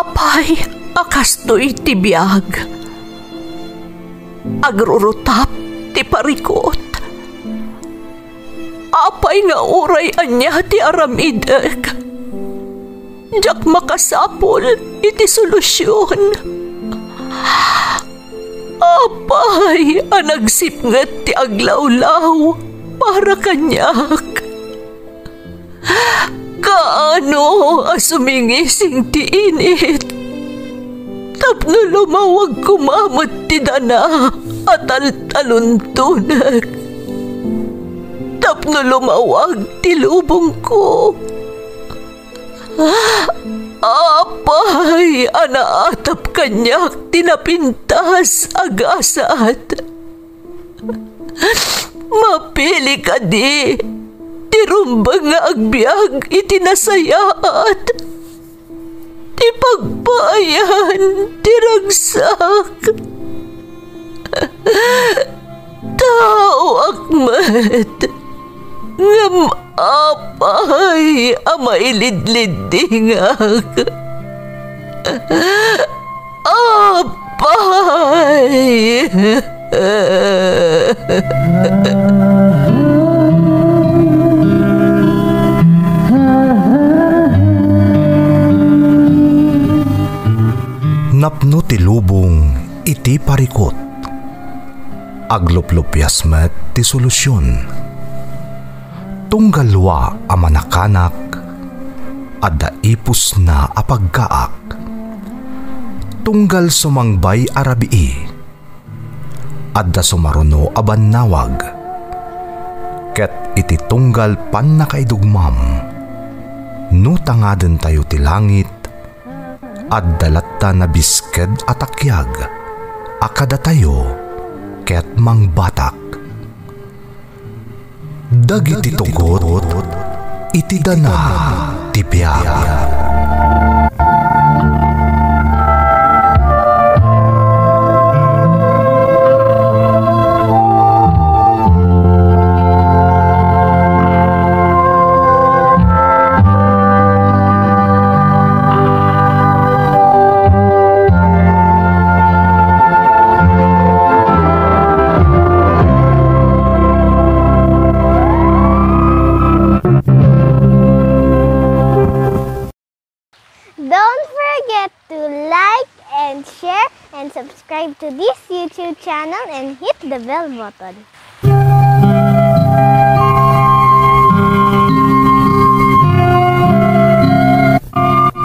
Apay, akastoy ti biyag. Agrurutap ti parikot. Apay nga uray anya ti aramidek. Jak makasapol iti solusyon. Apay, anagsipnget ti aglawlaw para kanyak. Kaano asumingising ti init. Tapno lumawag kumamot ti dana at taluntunak. Tapno lumawag ti lubong ko. Apay, anaatap kanyak tinapintas agasat. Mapili ka di, tirumbang nga agbyag itinasayaat. Ti pagbayan, tiragsak. Tao akmat, ngam apay, amailidlidingak. Apay. Napno ti lubong iti parikot. Agluplupyas met ti solusyon. Tunggalwa a manakanak adda ipus na apagkaak. Tunggal sumangbay arabii adda sumaruno a bannawag. Ket iti tunggal pan nakaidugmam no tangaden tayo ti langit adda latta na bisked atakyag akada tayo ket mangbatak. Dagiti tugot iti dana ti biag. Subscribe to this YouTube channel and hit the bell button.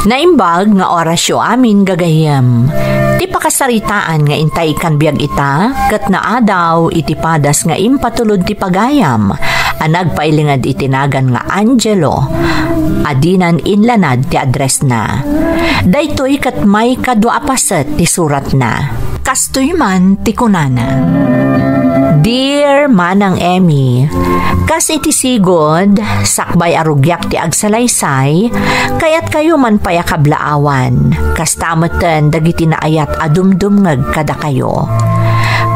Naimbag nga orasyo amin gagayem. Ti pakasaritaan nga intay kan biag ita, kat naadaw iti padas nga impatulod ti pagayam, anagpailingad itinagan nga Angelo, adinan inlanad ti address na. Daytoy kat may kadwa apaset ti surat na. Kastoy man ti kunana. Dear Manang Emmy, kas iti sigod, sakbay arugyak ti agsalaysay, kayat kayo man payakablaawan, kas tameten dagiti naayat adumdumngeg kada kayo.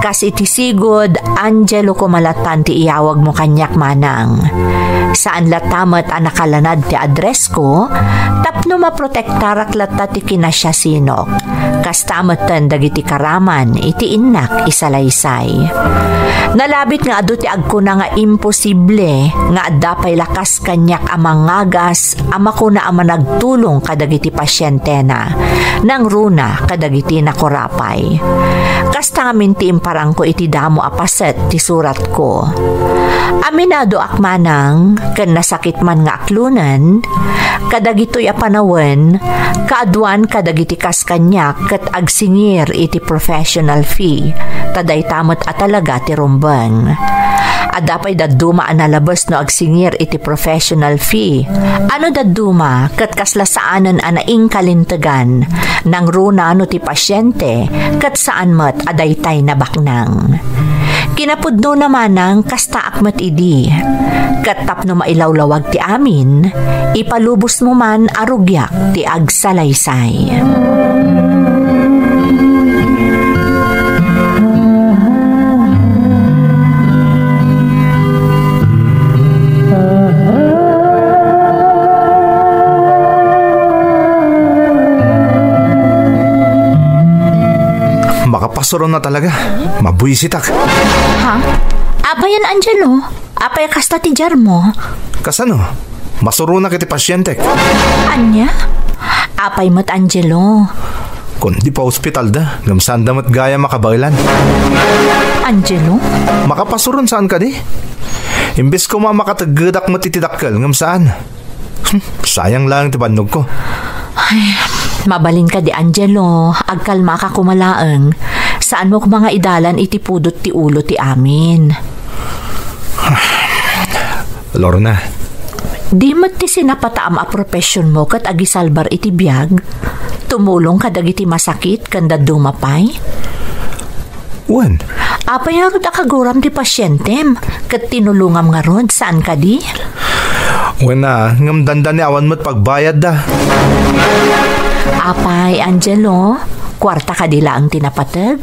Kas iti sigod, Angelo kumalatan ti iyawag mo kanyak manang. Saan latamat anakalanad ti address ko, tapno maprotektarak lata ti kinasya sinok. Kas tamatan dagiti karaman, iti innak isalaysay. Nalabit nga adu ti agkuna nga imposible, nga adapay lakas kanyak amang ngagas, amakuna ama nagtulong kadagiti pasyente na, nang runa kadagiti nakorapay. Kas tangamin ti imparang ko iti damo apaset ti surat ko. Aminado akmanang, ken nasakit man nga aklunan, kadagitoy apanawen, kaaduan kadagiti kas kanyak ket agsingir iti professional fee, taday tamot at talaga ti rumbang. Adapay daduma analabas no agsingir iti professional fee. Ano daduma ket kaslasaanan anaing kalintegan nang runa no ti pasyente ket saan met adaytay na baknang. Kinapudno naman ng kastaak mat idi. Ket tapno mailawlawag ti amin, ipalubos mo man arugyak ti agsalaysay. mapasuron na talaga. Mabuisitak. Ha? Apay yan, Angelo? Apay kasta ti jar mo? Kasano? Masuro na kiti pasyente. Anya? Apay mo't, Angelo? Kundi pa ospital da. Gamsan damat gaya makabailan. Angelo? Makapasuron saan ka di? Imbes ko makatagadak matitidakkel. Gamsaan? Sayang lang ti panog ko. Ay, mabalin ka di, Angelo. Agkalma ka kumalaang. Saan mo mga idalan itipudot ti ulo ti amin? Lorna. Di mo't ti sinapataam a profesyon mo kat agisalbar iti biyag? Tumulong ka dagiti masakit kanda dumapay? Wen? Apay harod akaguram ti pasyentem kat tinulungam nga rod saan ka di? Wen na, ngamdandan ni awan mo't pagbayad da. Apay, Angelo, kwarta ka di lang tinapatag?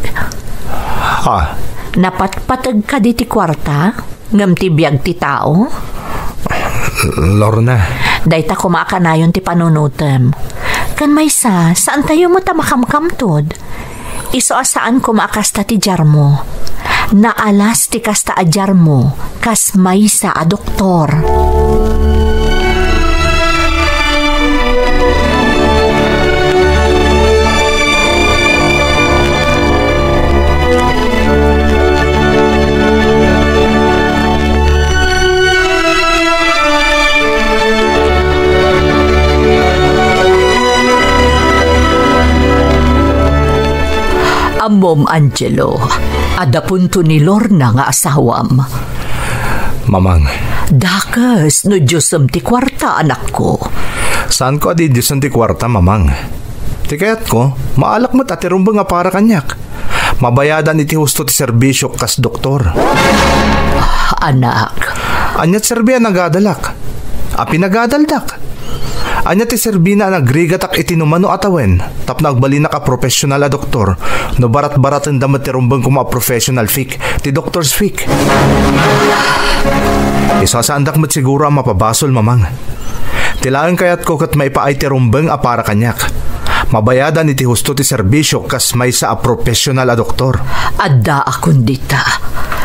Ha? Napatpatag ka di ti kwarta? Ngam ti biyag ti tao? Lorna. Dahita kumakanayon ti panunutem. Kan may saan tayo mo tamakamkamtod? Iso asaan kumakasta ti jar mo? Naalas ti kasta a jar mo, kas may sa a doktor. Mom, Angelo, ada punto ni Lorna nga asawam. Mamang. Dakas, no Diyosam ti kwarta, anak ko. Saan ko adi Diyosam ti kwarta, mamang? Ti kayat ko, maalak mo't atirumba nga para kanyak. Mabayadan iti husto ti serbisyo kas doktor. Anak. Anyat serbiya nagadalak. Api nagadaldak. Anya ti serbina nagrigatak itinumano atawen. Tap nagbali na ka professional a doktor. No barat-baratan damat ti rumbang kuma professional fik. Ti doctor's fik. Isasandak mo't siguro ang mapabasol, mamang. Tilaan kayat ko kat maipaay ti rumbang a para kanyak. Mabayadan iti husto ti serbisyo kas may sa a professional a doktor. Adda akong dita.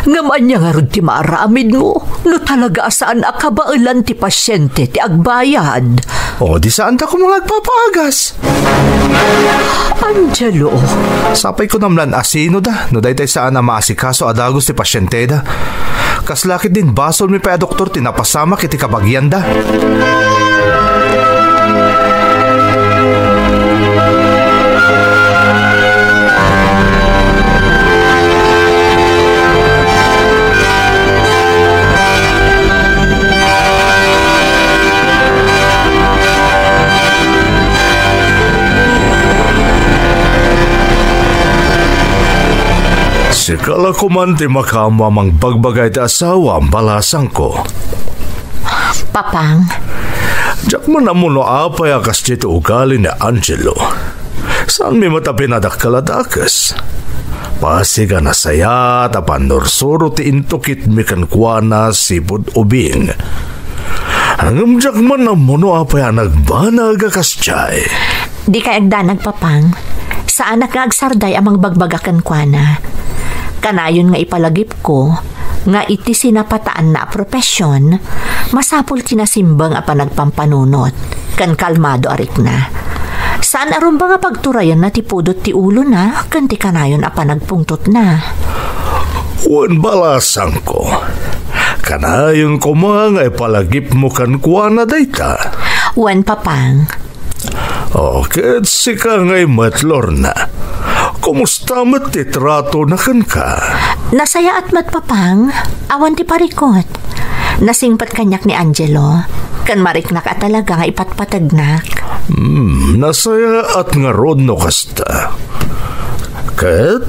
Ngaman niya nga rin ti maaramid mo. No talaga saan akabailan ti pasyente ti agbayad. O di saan ta ko mga agpapaagas? Angelo. Sapay ko namlan asino da. No day tay saan na maasikaso adagos ti pasyente da. Kaslakit din basol mi pa a doktor tinapasama kiti kabagyan da. Sikala ko man ti makamamang bagbagay ti asawa ang balasang ko. Papang. Diyak mo na muna apay akas dito ugali ni Angelo. Saan mi mata pinadakaladakas? Pasiga na saya tapan norsuro ti intukit mi kankwana sipod ubing. Hangam diyak man na muna apay nagbanag akas tiyay. Di ka agdanag, Papang. Saan nagagsarday amang bagbagakan kwa na? Kanayon nga ipalagip ko, nga iti sinapataan na profesyon, masapul kinasimbang a panagpampanunot, kan kalmado arik na. Saan aron ba nga pagturayan na tipudot ti ulo na, kan ti kanayon a panagpungtot na? Wan balasang ko. Kanayon ko mga ipalagip mo kan kuha na dayta. Wan, Papang. Okay, sika ngay matlor na. Kumusta mat titrato na kan ka? Nasaya at matpapang, awan ti parikot. Nasingpat kanyak ni Angelo, kan mariknak at talaga nga ipatpatagnak. Nasaya at nga rod no kasta. Kat,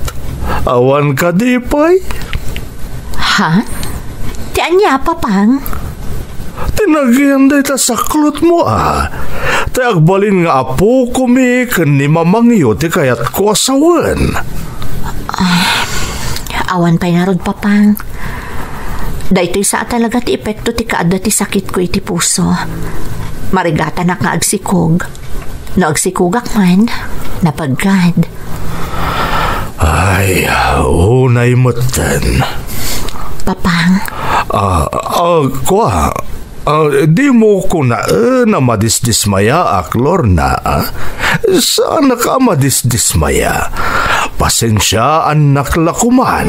awan ka di pay? Ha? Ti anya, Papang? Tinagyan day ta saklot mo Ti agbalin nga apo kumi kan ni mamangyo ti kayat ko asawan. Awan pa'y narod, Papang. Dahito'y sa talaga ti epekto ti kaada ti sakit ko iti puso. Marigata na nga agsikog. No agsikugak man, napagad. Ay, unay mutan. Papang? Kwa, di mo ko na madisdismaya, Lorna. Sana ka madisdismaya. Pasensya, anak lakuman.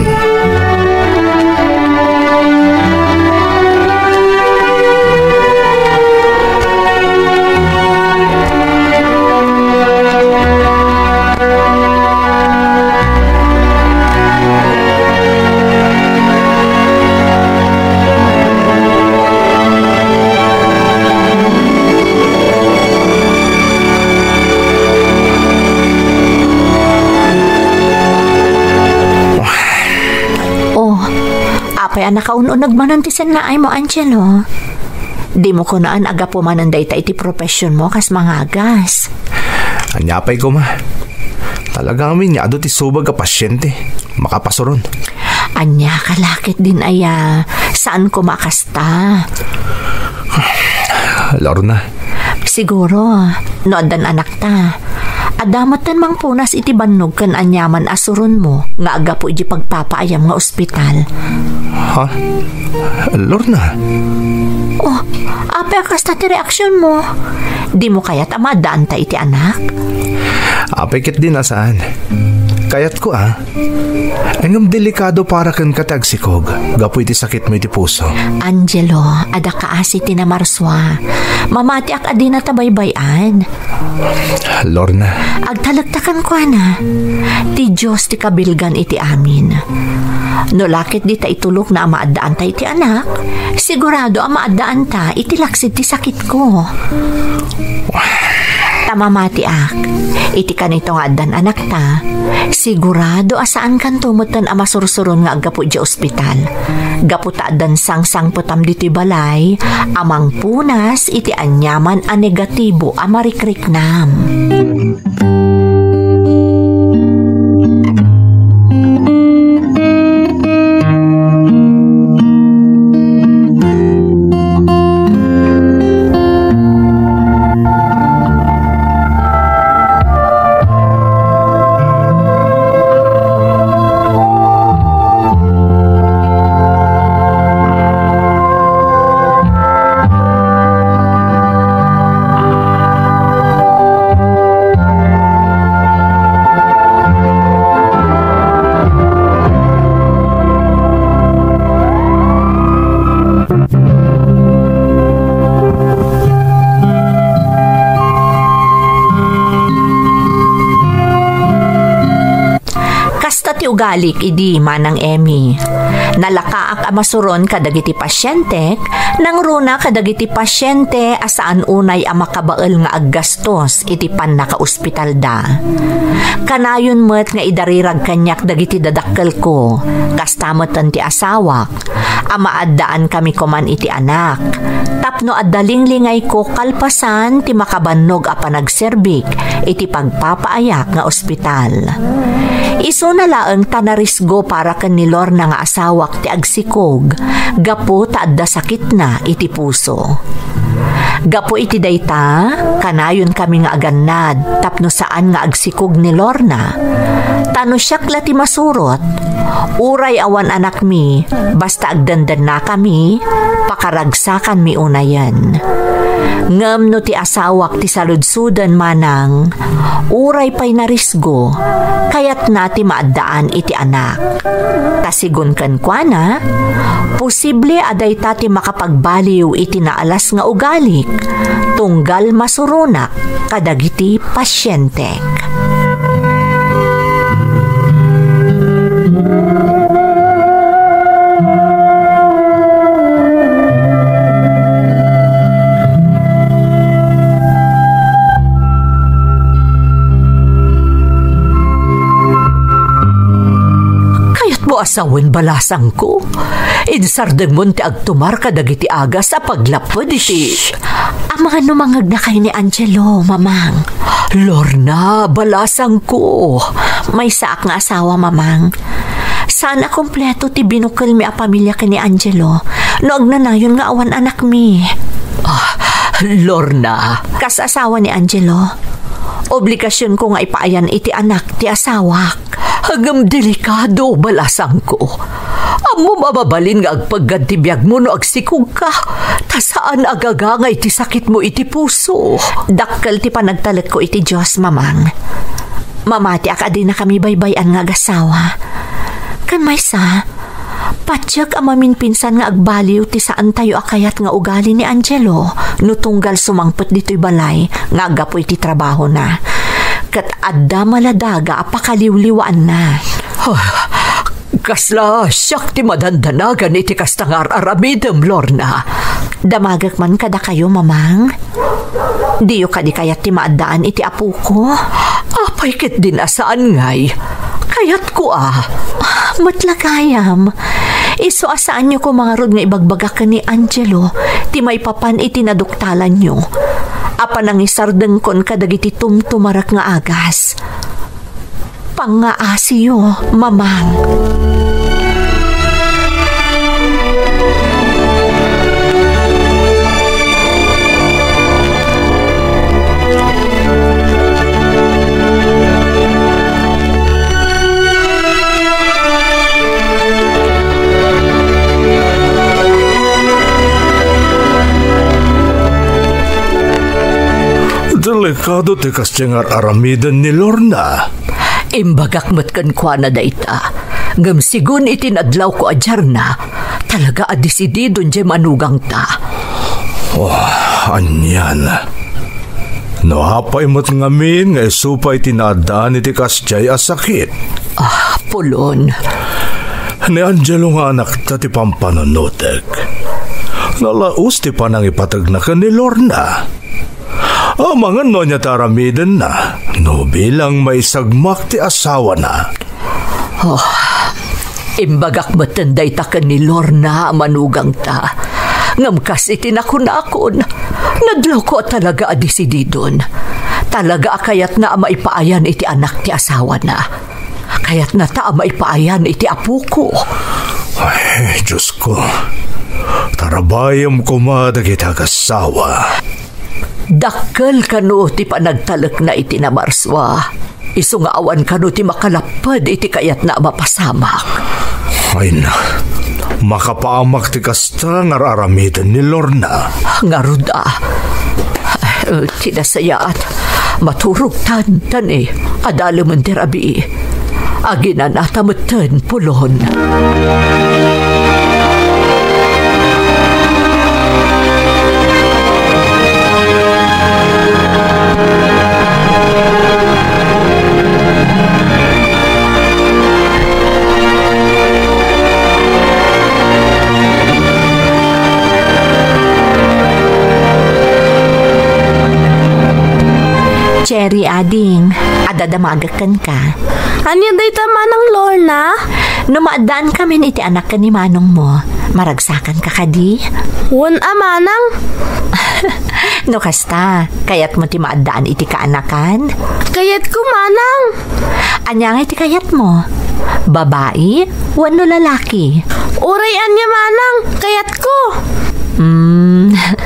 Kaya nakaununag manantisan na ay mo, Angelo. Di mo ko naan aga po mananday ta iti profesyon mo kas mangagas. Anyapay ko ma. Talagang amin niya ado ti subag ka pasyente. Makapasuron. Anya kalakit din aya. Saan ko makasta? Lorna. Siguro, noodan anak ta. Adamat tan mang punas iti bannog kan anyaman asuron mo nga aga po iti pagpapaayam nga ospital. Ha? Lorna? Oh, apa kasta ti reaksyon mo? Di mo kaya't amadaan ta iti anak? Apikit din asaan. Kayat ko Engam delikado para kan katagsikog. Gapo iti sakit mo iti puso. Angelo, ada kaasi ti na marswa. Mamati ak adi na tabaybayan. Lorna. Agtalagtakan ko na. Ti Diyos ti kabilgan iti amin. No lakit di ta itulok na amaadaan ta iti anak, sigurado amaadaan ta iti laksid ti sakit ko. Tamamati ak, iti kanito nga adan anak ta, sigurado asaan kan tumutan ama sursuron nga agapu di ospital. Gapu ta adan sang putam diti balay, amang punas iti anyaman a negatibo a marikriknam. Ugalik idi manang Emmy. Nalakaak amasuron kadagiti pasyente, nang runa kadagiti pasyente asaan unay ang makabael nga aggastos iti pan naka-ospital da. Kanayon met nga idarirag kanyak dagiti dadakkel ko, kastamotan ti asawak, amaaddaan kami kuman iti anak. Tapno addalinglingay ko kalpasan ti makabannog a panagserbik iti pagpapaayak nga ospital. Iso na laeng tanarisgo para kan ni Lorna nga asawak ti agsikog, gapo ta adda sakit na iti puso. Gapo iti dayta, kanayon kami nga agannad, tapno saan nga agsikog ni Lorna. Tano siyakla ti masurot, uray awan anak mi, basta agdandan na kami, pakaragsakan mi unayan. Ngem no ti asawak ti saludsudan manang, uray pay narisgo, kayat nati maaddaan iti anak. Tasigon kan kwa na, posible aday tati makapagbaliw iti naalas nga ugalik, tunggal masurunak kadagiti pasyentek. Asawan balasang ko. Insardeng mo ti agtumar kadagiti aga sa paglapod iti. Mga numangag na kay ni Angelo, mamang. Lorna, balasang ko. May saak nga asawa, mamang. Sana kompleto ti binukal mi a pamilya kay ni Angelo. No agnanayon nga awan anak mi. Lorna, kas asawa ni Angelo. Obligasyon ko nga ipaayan iti anak ti asawak. Hanggang delikado balasang ko. Amo mababalin nga agpaggantibiyag mo no agsikog ka. Ta saan agagangay ti sakit mo iti puso. Dakkel ti panagtalek ko iti Diyos, mamang. Mamati akadi na kami baybayan nga agasawa. Kan maysa, patyak amamin pinsan nga agbaliw ti saan tayo akayat nga ugali ni Angelo no tunggal sumangpet dito'y balay nga agapoy ti trabaho na. Kat adda maladaga apakaliwliwaan na. Kasla siyak ti madandanagan iti kastangar aramidem, Lorna. Damagak man kada kayo, mamang. Diyo kadi kayat ti maadaan iti apu ko. Apay kit din asaan ngay. Kayat ko Matlagayam. Iso asaan nyo ko mga rod nga ibagbagak ka ni Angelo. Ti may papan iti naduktalan nyo. Apa nang isardeng kon kadagiti tumtumarak nga agas. Pangaasiyo, mamang. Delikado ti kastingar aramidan ni Lorna. Imbagak matkan kwa na daita. Ngam sigun itinadlaw ko ajar na. Talaga adisididon dyan manugang ta. Anyan. Nohapay mo't ngamin nga isupay tinadaan iti kastiyay asakit. Pulon. Ni Angelo nga anak ta ti pampanonotek. Nalaus ti panang ipatag na ka ni Lorna. Mga no niya taramidan na, no bilang may sagmak ti asawa na. Imbagak matanday ta ka ni Lorna manugang ta. Ngamkas itinakon-akon. Nadlaw ko talaga adisididon. Talaga kayat na maipaayan iti anak ti asawa na. Kayat na ta maipaayan iti apu ko. Ay, Diyos ko. Tarabayam ko madagita kasawa. Dakkel kano ti panagtalek na iti namarswa. Isu nga awan kano ti makalapad iti kayat na mapasamak. Ay na, makapaamak ti kasta nga aramidan ni Lorna. Ngaruda. Tinasayaat. Maturog tan adalaman ti rabi. Aginan atamatan pulon. Cherry, ading. Adadamagakan ka. Anya day tama ng Lorna? Numaadaan kami iti anak ka ni Manong mo. Maragsakan ka kadi? Wan amanang? No kasta, kayat mo ti maadaan iti kaanakan? Kayat ko manang. Anya nga iti kayat mo? Babae? Wano lalaki? Uray anya manang, kayat ko.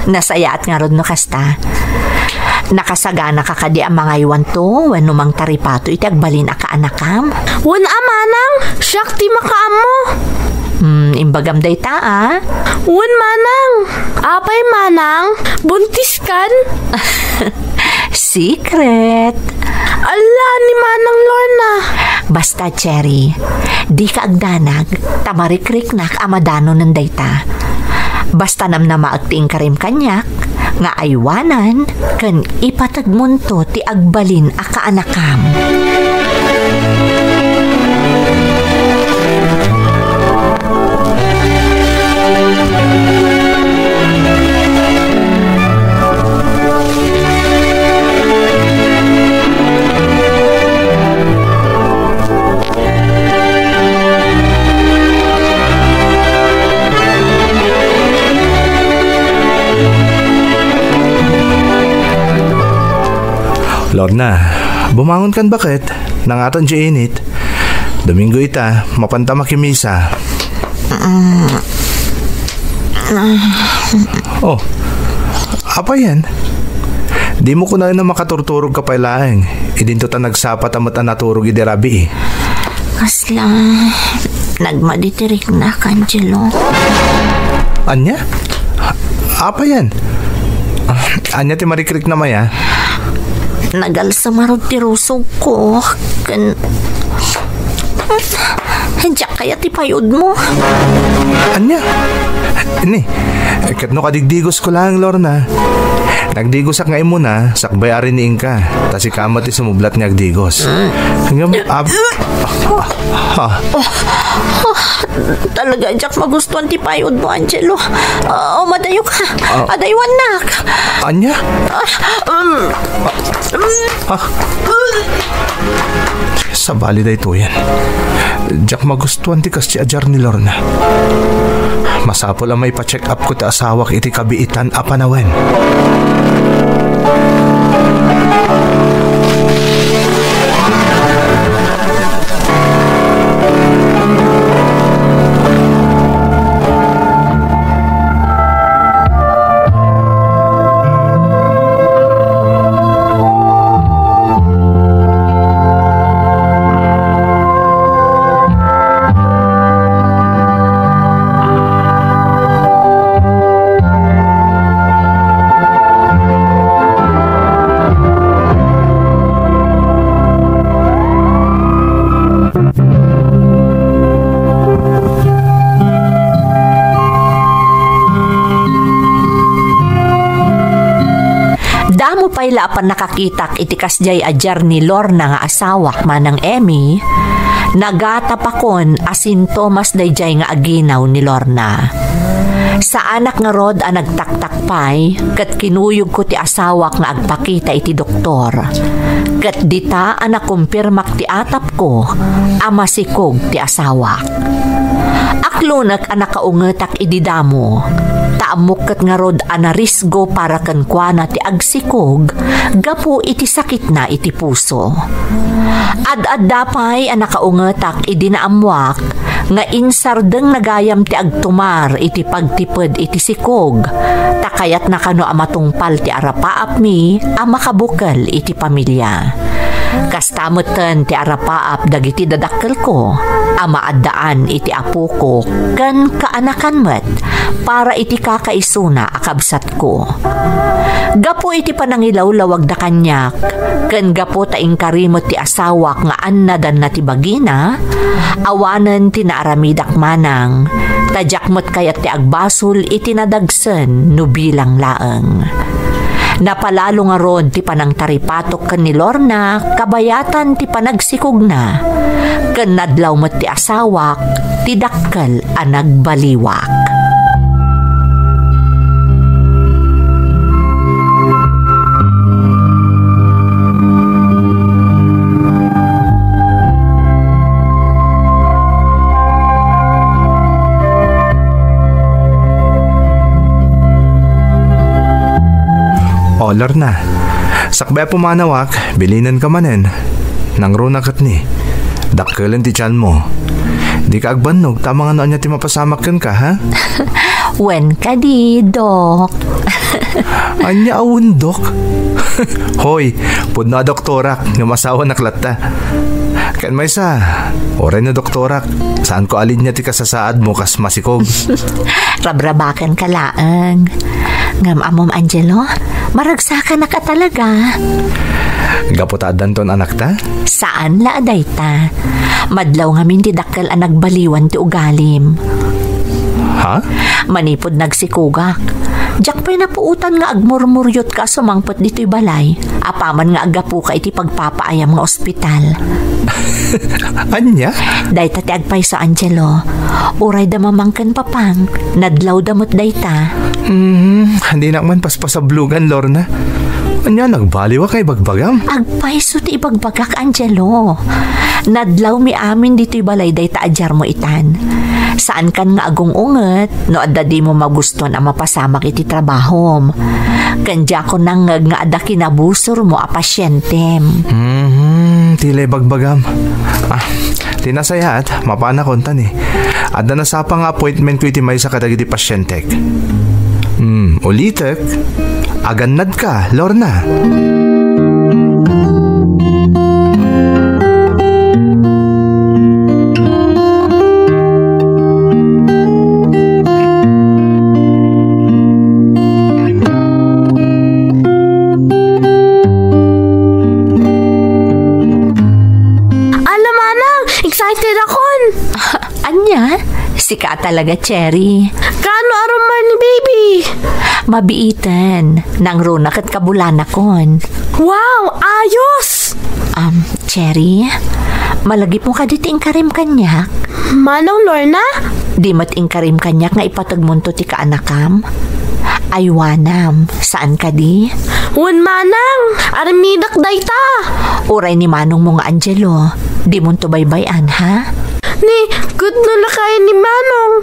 Nasayaat nga ron no kasta. Nakasagana ka kadi ang mga iwan to, wano mang taripato iti agbalin ka anakam? Wan amanang, siyak ti makaam mo. Imbagam day ta Wan manang, apay manang, buntis kan? Secret. Ala ni Manang Lorna. Basta, Cherry, di ka agdanag, tamarikrik-nak amadano ng dayta. Basta nam na maagting karim kanyak, nga aywanan, kan ipatagmunto ti agbalin a kaanakam. Lorna, bumangon kan bakit? Nangaton si init. Domingo ita, mapanta makimisa. Oh, apa yan? Di mo ko na makaturturog ka pailaeng. Idinto ta nagsapat amat ang naturog idirabi. Isla, nagmaditirik na, Angelo. Anya? Apa yan? Anya ti marikrik na maya? Nagalsa marod ti rusog ko. Diyak kaya ti payod mo. Anya? Ini, kat no kadigdigos ko lang, Lorna. Nagdigos ak ngayon mo na, sakbay arin ni Inka. Tas ikamat ti sumublat ni agdigos. Hanggang, Talaga, Jack, magustuhan ti payod mo, Angelo. Madayo ka. Adaywan nak. Anya? Sa bali da ito yan. Jack, magustuhan ti kasi ajar ni Lorna. Masapol ang may pa-check up ko ti asawak iti kabiitan apanawen. Payla apan nakakitak iti kasjay ajar ni Lorna nga asawak manang Emmy, nagatapakon asintomas dayjay nga aginaw ni Lorna. Sa anak nga rod ang nagtaktakpay, kat kinuyog ko ti asawak nga agpakita iti doktor. Kat dita ang nakumpirmak ti atap ko, amasikog ti asawak. Aklunak ang nakaungetak ididamo, taamok kat nga rod anarisgo para kankwana ti agsikog, gapo iti sakit na iti puso. Ad-ad dapay ang nakaungetak idinaamwak, nga insardeng nagayam ti agtumar iti pagtiped iti sikog, takayat na kano amatungpal ti arapaap mi, amakabukal iti pamilya. Kastamutan ti arapaap dagiti dadakkel ko, amaadaan iti apo ko, kan kaanakan met, para iti kakaisuna akabsat ko. Gapo iti panangilaw lawag da kanyak, kan gapo taing karimot ti asawak nga annadan na ti bagina, awanen ti naaramidak manang, tadyak met kayat ti agbasol iti nadagsen no bilang laeng. Napalalo nga rod ti panang taripatok ken ni Lorna, kabayatan ti panagsikog na, ken nadlaw met ti asawak, ti dakkel a nagbaliwak. Lorna, sakbay pumanawak, bilinan ka manen. Nang runakat ni, dakkelan ti tiyan mo. Di ka agbanog, tama nga noon niya ti mapasamak ka, ha? Wen ka di, Dok. Anya awun, Dok? Hoy, pud na doktorak, nga masawa naklatta. Kan may sa, oray na doktorak, saan ko alin niya ti kasasaad mo kas masikog? Rabrabakan ka laang. Ngam amom Angelo, maragsakan na ka talaga. Gaputadan ton anak ta? Saan la aday ta? Madlaw ngamin ti dakkel ang nagbaliwan ti ugalim. Ha? Manipod nagsikugak. Diyak pa'y napuutan nga agmurmuryot ka sumangpot dito'y balay. Apaman nga agapu ka iti pagpapaayam nga ospital. Anya? Dayta ti agpay sa Angelo. Uray da mamangken papang. Nadlaw damot dayta. Hindi nakman paspasablugan, Lorna. Anya, nagbaliwa kay bagbagam? Agpay so ti ibagbagak, Angelo. Nadlaw mi amin dito'y balay dayta ajar mo itan. Saan kan nga agong unget, no adda di mo magustuhan ang mapasamak iti trabahom. Kandya ko nang nga adda kinabusor mo a pasyentem. Tilay bagbagam. Tinasayat, mapana kontan eh. Adda na sa pang appointment ko iti may sa kadagiti pasyentek. Ulitek, agannad ka, Lorna. Sika talaga, Cherry. Kano aruman ni baby? Mabiitan. Nang runak at kabulanakon. Wow, ayos! Cherry, malagip mo ka diting karim kanyak. Manong Lorna? Di mat ingkarim kanyak nga ipatagmunto ti kaanakam. Aywanam, saan ka di? Wan manang, aramidak dayta. Uray ni manong mo nga Angelo, di mo to baybayan ha? Ni, good no na kaya ni manong.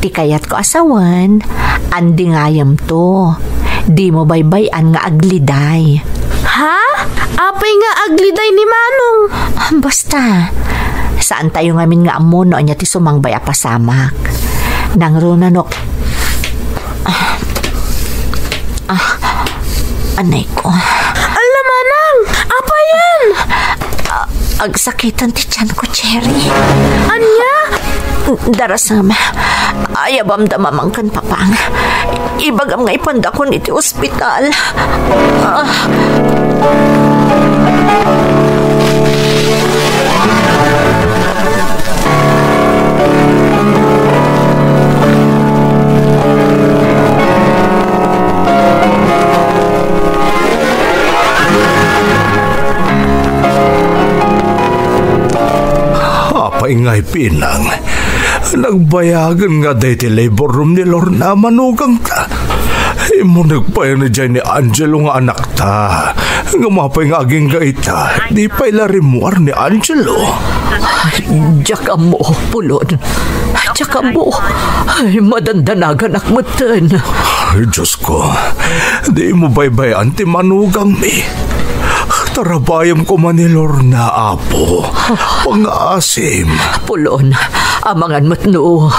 Ti kayat ko asawan, andi ngayam to. Di mo baybayan nga agliday. Ha? Apay nga agliday ni manong? Basta, saan tayo ngamin nga amuno niya ti sumangbay apasamak. Nang runanok, anay ko. Alam manang, apa yan? Agsakitan ti tiyan ko, Cherry. Anya? Darasam, ayabam damamang kan papang. Ibagam nga ipandakon iti ospital. Ingay pinang, nagbayagan nga day ti labor room ni Lorna manugang ta. Imo nagpayan na dyan ni Angelo nga anak ta. Nga mapay nga aging gaita, di pa'y larimuar ni Angelo. Diyak mo, Pulon. Diyak mo. Ay, madandanagan akmatan. Ay, Diyos ko, di mo baybayan ti manugang mi. Tarabayam ko man ni Lorna, apo. Pang-asim. Pulon, amangan mo't no.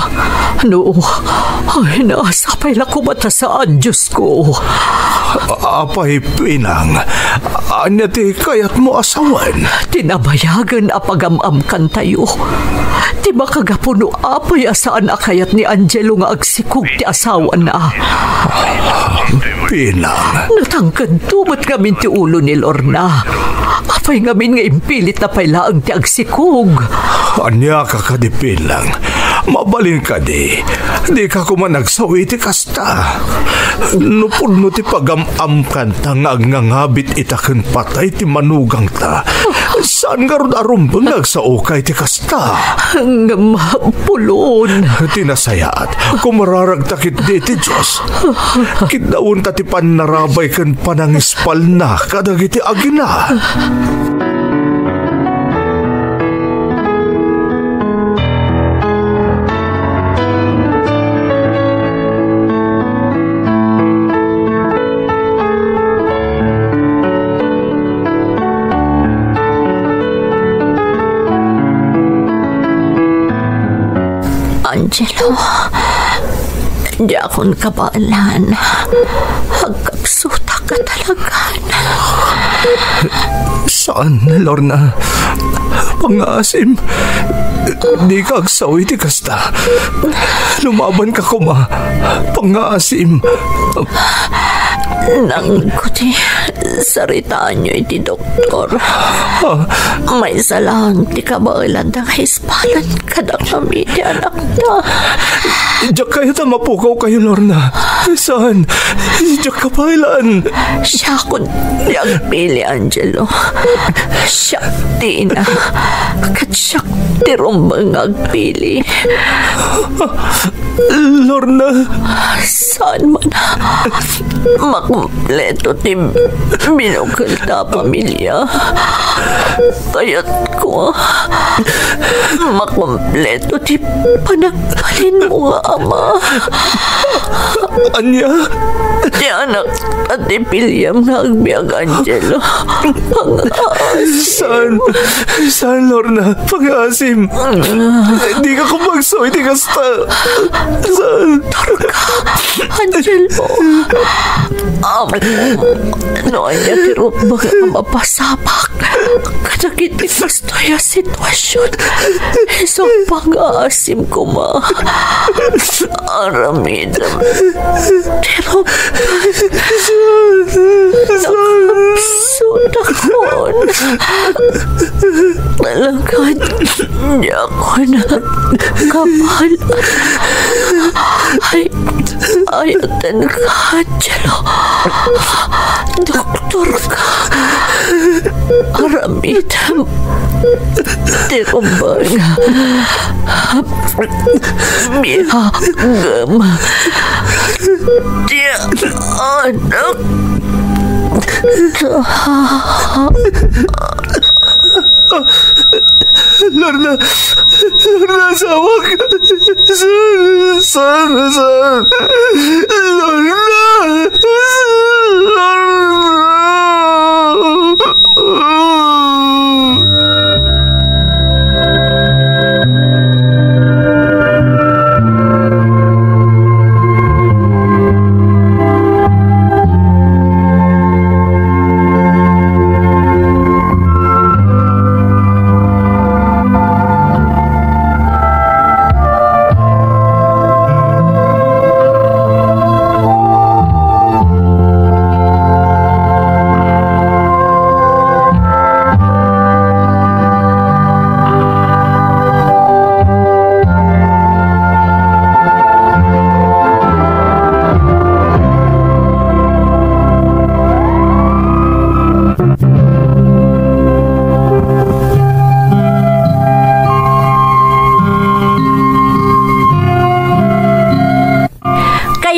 Ay, naasapay lang kumatasaan, Diyos ko. Apay pinang, anya ti kayat mo asawan? Tinabayagan apagamam-kan tayo. Di ba kagapuno apay asaan akayat ni Angelo nga agsikog ti asawan na. Pinang. Natangkad tumat ngamin ti ulo ni Lorna. Apay ngamin nga impilit na pailaang ti agsikog. Anya ka di pinang. Mabalin ka di. Di ka kuman nagsawi ti kasta. Nupod no ti pagamam kanta nga ngangabit itaken patay ti manugang ta. Saan nga ron arumbang nagsaukay ti kasta? Pulon. Tinasayaat, kumararagtakit di ti Diyos. Kidawon ta ti panarabay ken panangispal na kadagiti agina. Angelo, di akong kabalan. Hagkapsuta ka talaga. Saan, Lorna? Pang-asim. Di ka agsawi ti kasta. Lumaban ka kuma. Pang-asim. Nang kuti, saritaan niyo iti doktor. May salang ti kabalan ng hispalan kada kami ti anak na. Diyak kayo ta mapukaw kayo, Lorna. Saan? Diyak kabalan. Siya kun pili, Angelo. Siya di na. Kat siya ti rumbang agpili. Lorna. Saan man makumpleto ti binukal ta pamilya. Kaya't ko makumpleto ti panagpalin mo nga ama. Anya? Ti anak at ti Pilyam na agbiag, Angelo. Saan? Saan, Lorna? Pang-asim. Di ka kumagsoy, di ka saan? Targa, Angelo. No, anya ti rumbang nga mapasapak. Kadagit ti kastoya sitwasyon. Isang pang-aasim ko ma. Aramidam. Ti rumbang. Nakapsudakon. Alagad. Di ako na kapal. Ayatan ka, Angelo. Doktor ka. Aramid. Di ko ba nga bihagam di anak. Lorna, asawa ka. San.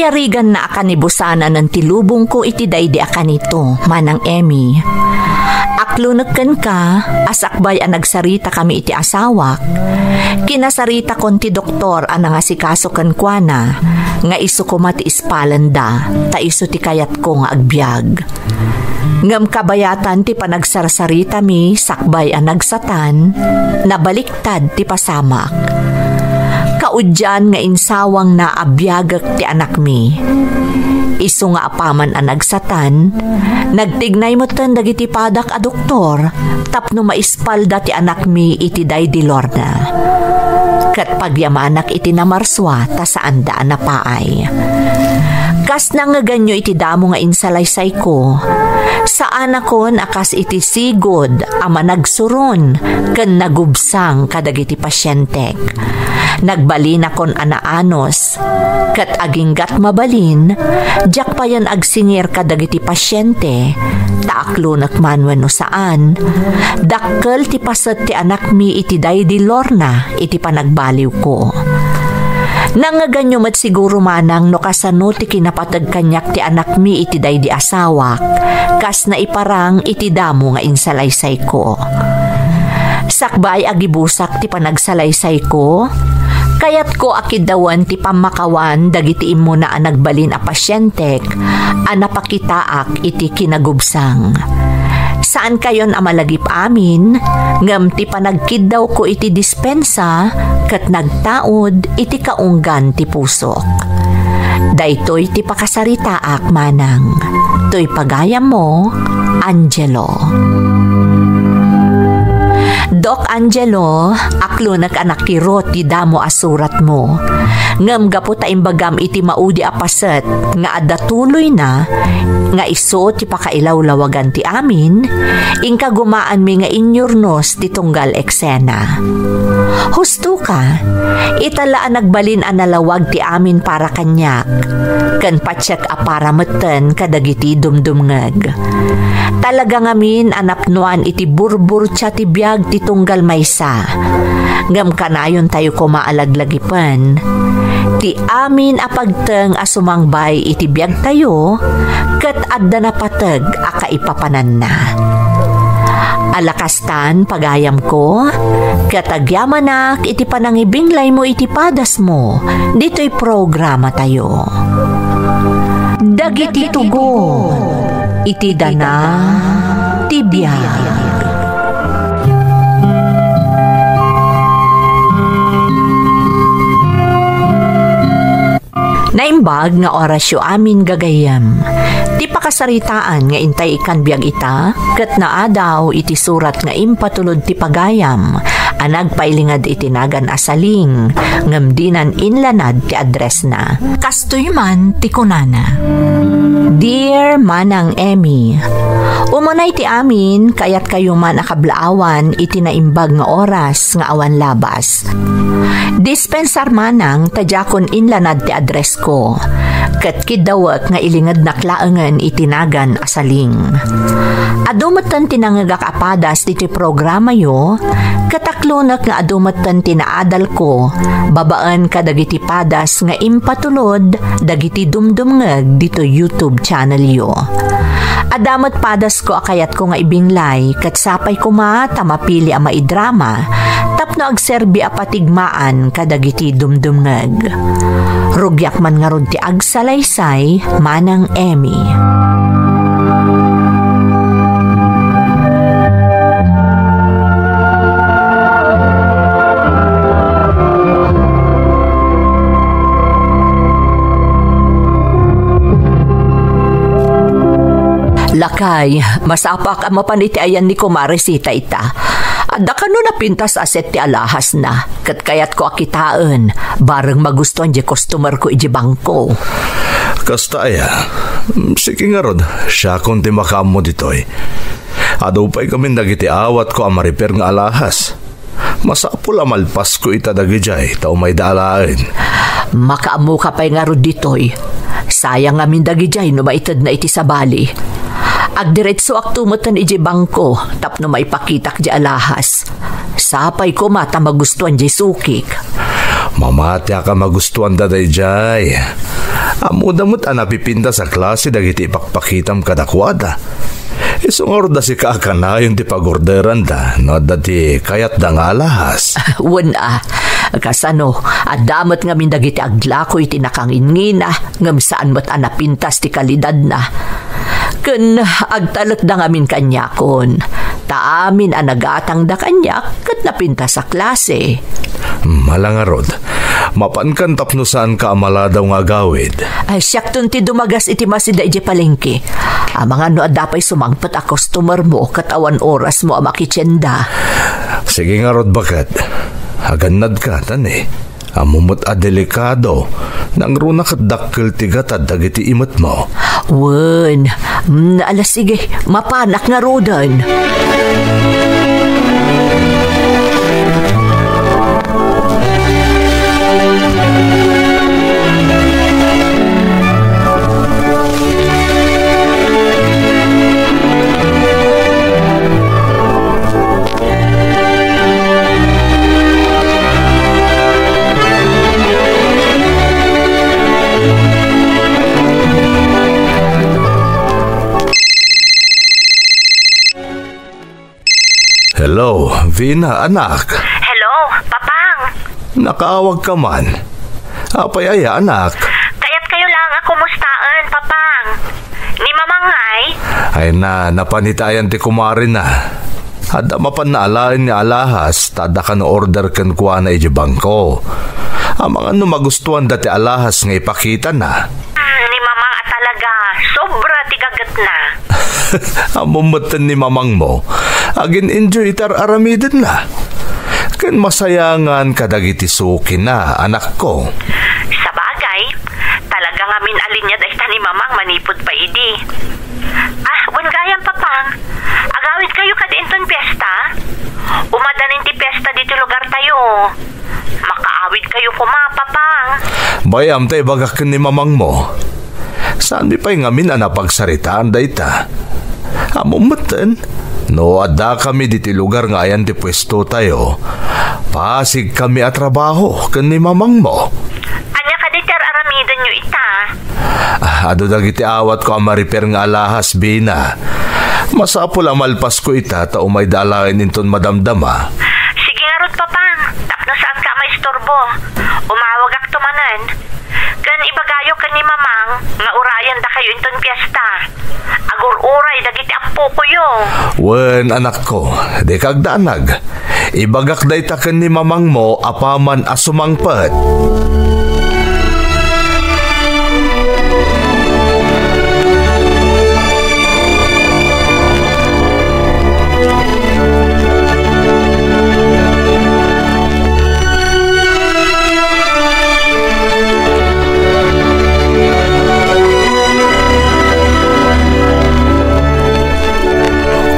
Rigan na akanibusana ng tilubong ko iti daydi akanito, manang Emmy. Aklunagkan ka, asakbay ang nagsarita kami iti asawak. Kinasarita kon ti doktor ang nangasikaso kan kuana, nga iso ko mati ispalanda, ta iso ti kayat ko nga agbyag. Ngam kabayatan ti panagsarsarita mi, sakbay ang nagsatan, nabaliktad ti pasamak. Kaudyan nga insawang na abiyagak ti anak mi. Isu nga apaman ang nagsatan, nagtignay mo tan dagiti padak a doktor, tapno maispalda ti anak mi iti daydi Lorna. Kat pagyamanak iti namarswa ta saan daan na paay. Kas na nga ganyo iti damo nga insalaysay ko, saan akon akas iti sigod ama nagsuron ken nagubsang kadagiti pasyentek. Nagbalin akon anaanos, kat aginggat mabalin, jak pa yan agsingir kadagiti pasyente, taaklo nakmanwan no saan, dakkel ti pasat ti anak mi iti daydi Lorna iti panagbaliw ko. Nangaganyo mat siguro manang no kasano ti kinapatag kanyak ti anak mi iti daydi asawak, kas na iparang iti damo nga insalaysay ko. Sakbay agibusak ti panagsalaysay ko, kayat ko akidawan ti pamakawan dagiti imo na nagbalin a pasyentek, anapakitaak iti kinagubsang. Saan kayon amalagip amin, ngam ti panagkid daw ko iti dispensa, kat nagtaod iti kaunggan ti pusok. Daytoy ti pakasaritaak manang, to'y pagayam mo, Angelo. Doc Angelo, aklo nag-anak ti Roti damo asurat mo. Ngam gapo ta imbagam iti maudi apaset nga adda tuloy na, nga iso ti pakailaw-lawagan ti amin, ingka gumaan mi nga inyurnos ti tunggal eksena. Husto ka, italaan nagbalin ang nalawag ti amin para kanyak, kan patsyak apara meten kadagiti dumdumngeg. Talaga ngamin anapnuan iti burbur tsa ti biag ti tunggal maysa. Ngam kanayon tayo kumaalaglagipan. Ti amin apagteng asumangbay iti biag tayo, kat adda na pateg aka ipapanan na. Alakastan pagayam ko, katagyamanak iti panangibinglay mo iti padas mo, dito'y programa tayo. Dagiti tugo, iti dana, ti biag. Naimbag nga orasyo amin gagayam. Ti pakasaritaan nga intay ikan biag ita, kat naa daw iti surat nga impatulod ti pagayam, Anag pailingad itinagan asaling, ngamdinan inlanad ti address na. Kastoy man ti kunana. Dear Manang Emmy, umunay ti amin kayat kayo man akablaawan iti naimbag nga oras nga awan labas. Dispensar manang tadjakon inlanad ti address ko. Kat kidawak nga ilingad naklaangan itinagan asaling. Adumatan tinangagak apadas diti programa yo, kataklonak nga adumatan tinaadal ko, babaan kadagiti padas nga impatulod dagiti dumdumngag dito YouTube channel yo. Adamat padas ko akayat ko nga ibinglay, kat sapay ko tamapili ang maidrama, tapno agserbi apatigmaan kadagiti dumdumngag. Rugyak man nga rod ti agsalaysay, Manang Emmy. Lakay, masapak ang mapaniti ayan ni Kumarisita ita. Adda ka no napintas aset ti alahas na. Kat kayat ko akitaan, bareng magustuhan di customer ko iji bangko. Kasta aya, sige nga rod, siya kung ti makamo ditoy. Adaw pa'y kami nagiti awat ko ang mariper nga alahas. Masapul amalpas ko ita dagijay, tao may daalain. Makaamu ka pa'y nga rod ditoy. Sayang amin dagijay no maitad na iti sa bali. Agdiretso ak tumutan iji bangko, tapno maipakitak di alahas. Sapay ko mata magustuhan di sukik. Mamati ka magustuhan daday jay. Amudamot napipinda sa klase dagiti ipakpakitam kadakwada. Isungor da si kakana yung di pagorderan da, no dati kayat da nga alahas. Wala, kasano, adamat nga mindagiti aglako iti nakangingina, ngam saan mat anapintas ti kalidad na. Kun agtalot da ngamin kanyakon, taamin anagatang da kanyak kat napinta sa klase. Malangarod, mapankan tapno saan ka amala daw nga gawid. Ay siyak ti dumagas iti masida iti palengke. Mga no adapay sumangpat a customer mo katawan oras mo a makitsenda. Sige nga rod bakat, haganad ka tani. Amumot a delikado, nang runa kadakkel tigatad dagiti imot mo. Wen, alas sige, mapanak nga rodan. Hello, Vina, anak. Hello, Papang. Nakaawag ka man. Apay aya, anak. Kayat kayo lang ako mustaan, Papang. Ni Mamangay? Ay napanitayan ti kumari na. Ada mapanalain ni alahas, tada ka na order kan kuha na iji bangko. Ang mga magustuhan dati alahas nga ipakita na. Ni Mamang talaga, sobra tigagat na. Amumutan ni mamang mo, agin enjoy itar aramidin na. Kan masayangan kadagiti suki na, anak ko. Sa bagay, talaga nga minalinya da ita ni Mamang manipod pa idi. Wan gayang Papang, agawid kayo kadinton piyesta? Umadanin ti piyesta dito lugar tayo. Makaawid kayo kuma, Papang. Bayam tayo bagak ni mamang mo. Saan di pa'y ngamin napagsaritaan da ita? Amumutan, no ada kami diti lugar nga ayan di pwesto tayo. Pasig kami at trabaho kan ni mamang mo. Anya ka diter aramidan nyo ita? Ado dagiti awat ko ang mariper nga alahas, Bina. Masapul amalpas ko ita ta umay dalain inton madamdama. Sige nga rod, Papang. Tapno saan ka may istorbo. Umawag ak tumanan. Kan ibagayo ka ni Mamang nga urayan da kayo inton piyesta. Agur-uray dagiti ampo ko yo. Wen, anak ko, di kagdanag. Ibagak day taken ni mamang mo apaman asumangpet.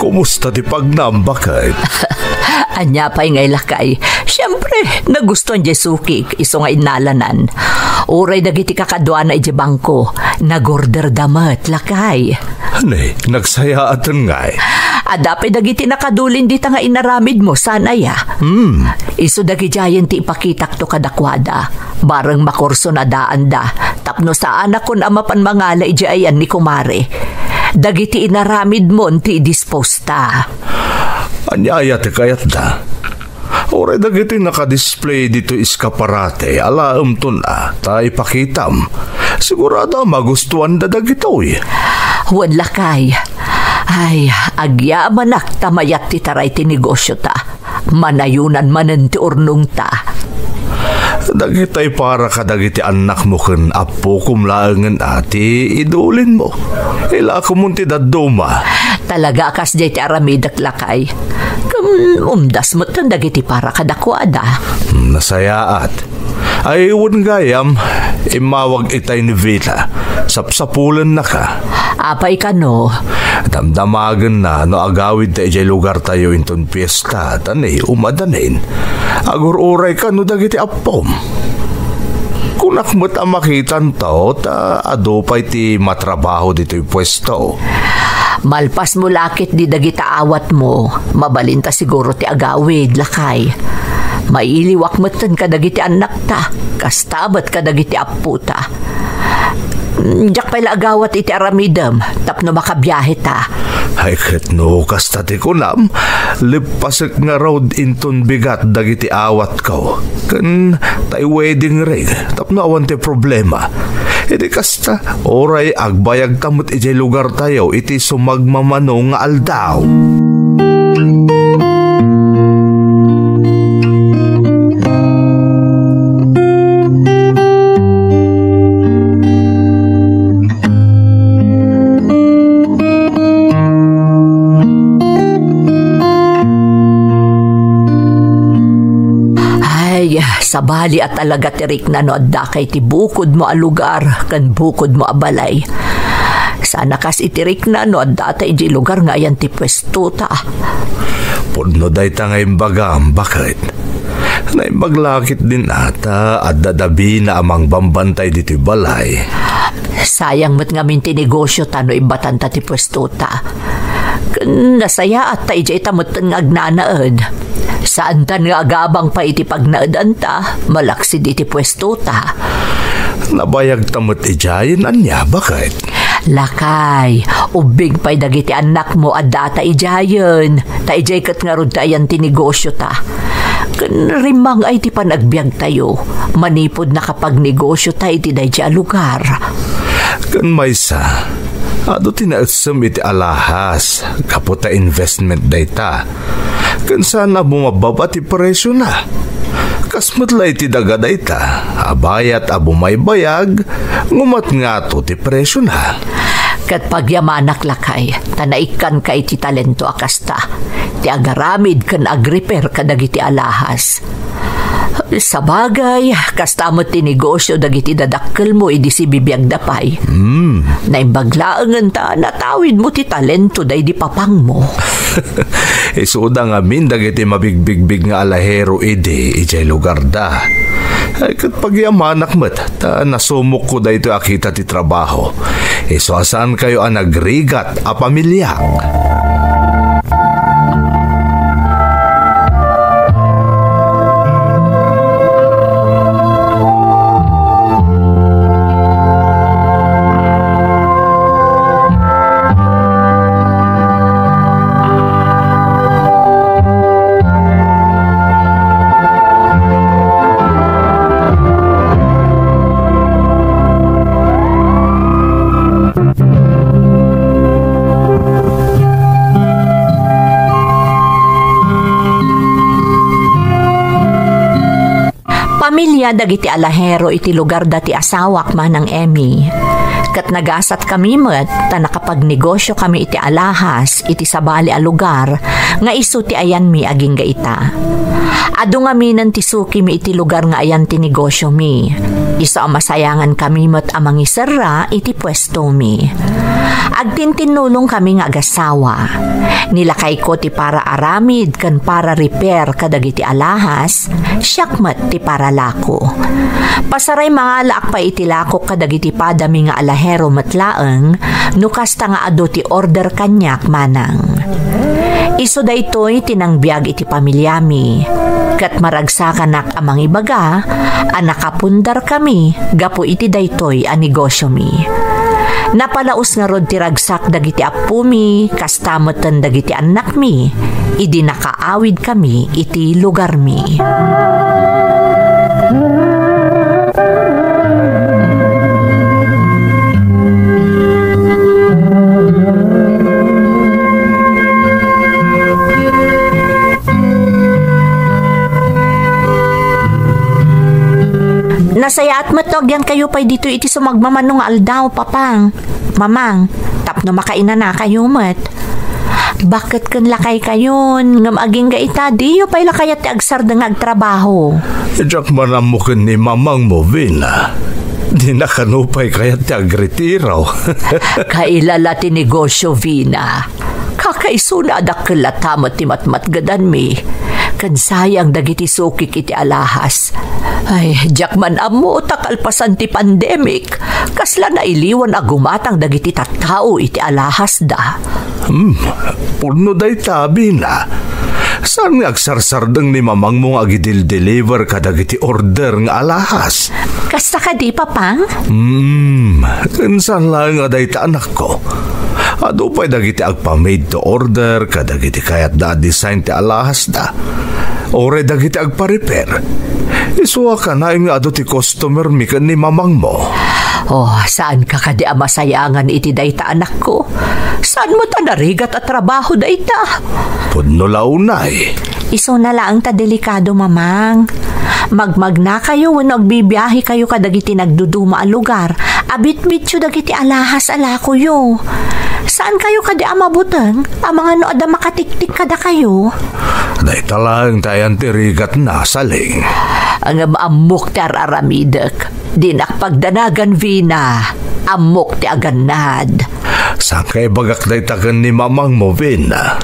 Kumusta ti pagnambakay? Anya pa'y ngay lakay. Siyempre, nagustuhan di sukik, iso nga inalanan. Uray dagiti kakadwa na iti bangko, nagorder damat lakay. Anay, nagsayaatan ngay. Adapay dagiti nakadulin dita nga inaramid mo, sanay Iso dagijayan ti ipakitak to kadakwada. Barang makorso na daan da. Tapno sa anak ko na mapan mangala ijayan ni kumare. Dagiti inaramid mo ti disposta. Anyaya ti kayat da. Oray dagiti nakadisplay dito iskaparate. Alaam to na, ta ipakitam. Sigurado magustuhan da dagitoy. Wan lakay. Ay, agyamanak tamayat ti taray ti negosyo ta. Manayunan manen ti urnong ta. Dagitay para kadagiti anak mo ken apo kumlaangan ati idulin mo. Ila kumunti daduma. Talaga akas jay ti aramidak lakay. Umdas mo tan dagiti para kadakwada. Nasayaat. Ay iwan gayam, imawag itay ni Vila. Sapsapulan na ka. Apay ka no? Damdamagan na no agawid tayo jay lugar tayo inton piyesta. Tanay, umadanin. Agur-uray ka no dagiti apom. Kunak mo't ang makitan tao, ta adopay ti matrabaho dito yung pwesto. Malpas mo lakit di dagita awat mo, mabalinta siguro ti agawid, lakay. Mailiwak matan ka dagiti anak ta, kastabat ka dagiti apo ta. Diyak pala agawat iti aramidam, tapno makabiyahe ta. Ay ket no, kastati ko nam, lipasek nga road inton bigat dagiti awat ko. Kan tay wedding ring, tapno awan ti problema. Iti kasta, oray agbayag tamot iti lugar tayo, iti sumagmamano nga aldaw. Sabali at talaga tirik na no adda kay ti bukod mo a lugar kan bukod mo a balay. Sana kas itirik na no adda ta iti lugar nga yan ti pwesto ta. Pudno day ta nga imbagam, bakit? Naimaglakit din ata at dadabi na amang bambantay dito balay. Sayang mo't nga minti negosyo ta no ibatan ta ti pwesto ta. Nasaya at ta iti tamot nga agnanaad. Saan tan nga agabang pa iti pagnaadan ta, malaksid iti pwesto ta. Nabayag tamot ijayin anya, bakit? Lakay, ubig pa'y dagiti anak mo at data ijayin. Ta ijay kat nga rod tayan ti negosyo ta. Rimang ay ti panagbiag tayo. Manipod na kapag negosyo ta iti dayja lugar. Kan maysa, ado tinaatsam iti alahas, kaputa investment dayta. Kan sana bumababa ti presyo na. Kasmatlay ti daga dayta, abayat a bumaybayag, ngumat nga to ti presyo na. Kat pagyamanak lakay, tanaikan ka iti talento akasta, ti agaramid kan agriper kadagiti alahas. Sa bagay, kastamot ti negosyo dagiti dadakkel mo idi si bibiyag dapay. Naimbaglaangan ta, natawid mo ti talento day di papang mo. Isuda nga min dagiti mabigbigbig nga alahero idi ijay lugar da. Ay kat pagyamanak met, ta nasumok ko da ito akita ti trabaho. Iso asan kayo ang nagrigat a pamilyak. Pamilya dagiti alahero iti lugar dati asawak man ng Emmy. Kat nagasat kami met, ta nakapagnegosyo kami iti alahas, iti sabali a lugar, nga isu ti ayan mi aging gaita. Ado nga minan ti suki mi iti lugar nga ayan ti negosyo mi. Iso masayangan kami met amang isara iti pwesto mi. Agtintinulong kami nga agasawa. Nilakay ko ti para aramid kan para repair kadagiti alahas, siyakmat ti para lako. Pasaray mga laak pa iti lako kadagiti padami nga alahero matlaeng, nukasta nga ado ti order kanyak manang. Iso daytoy tinangbiag iti pamilyami. Kat maragsakan amang ibaga, anakapundar kami, gapo iti daytoy a negosyo mi. Napalaos nga rod ti ragsak dagiti apo mi, kastamoten dagiti anak mi, idi nakaawid kami iti lugar mi. Nasayaat matog yan kayo pa'y dito iti sumagmamanong aldaw, papang. Mamang, tapno makaina na kayo mat. Bakit kan lakay kayon? Ngam aging gaita, diyo pa'y lakayat ti agsar dang agtrabaho. Ijak manamukin ni mamang mo, Vina. Di na kanupay kayat ti agretiraw. Kailala ti negosyo, Vina. Kakaisuna adakilatamat ti matmatgadan mi. Kansayang dagiti sukik iti alahas. Ay, jakman amo takalpasan ti pandemic. Kasla na iliwan agumatang dagiti tattao iti alahas da. Puno day tabi na. Saan nga agsarsardeng ni mamang mong agidil-deliver kadagiti order nga alahas? Kasta ka di, papang? Kansan lang nga day ta anak ko. Ado pa'y dagiti agpa-made to order kadagiti kayat da design ti alahas da. Ore dagiti agpa-repair. Isuwa ka na nga ado ti customer mi kan ni mamang mo. Oh, saan ka kadi masayangan iti dayta anak ko? Saan mo ta narigat at trabaho dayta? Pudno launay. Iso na lang ta delikado, mamang. Magmag na kayo when nagbibiyahe kayo kadagiti nagduduma a lugar. Abit-bityo dagiti alahas ala kuyo. Saan kayo kadi amabuteng? Amang ano ada makatiktik kada kayo? Dayta lang tayan ti rigat na saling. Ang maamok ti araramidek. Di nakpagdanagan, Vina. Amok ti aganad. Saan kay bagak dayta kan ni mamang mo, Vina?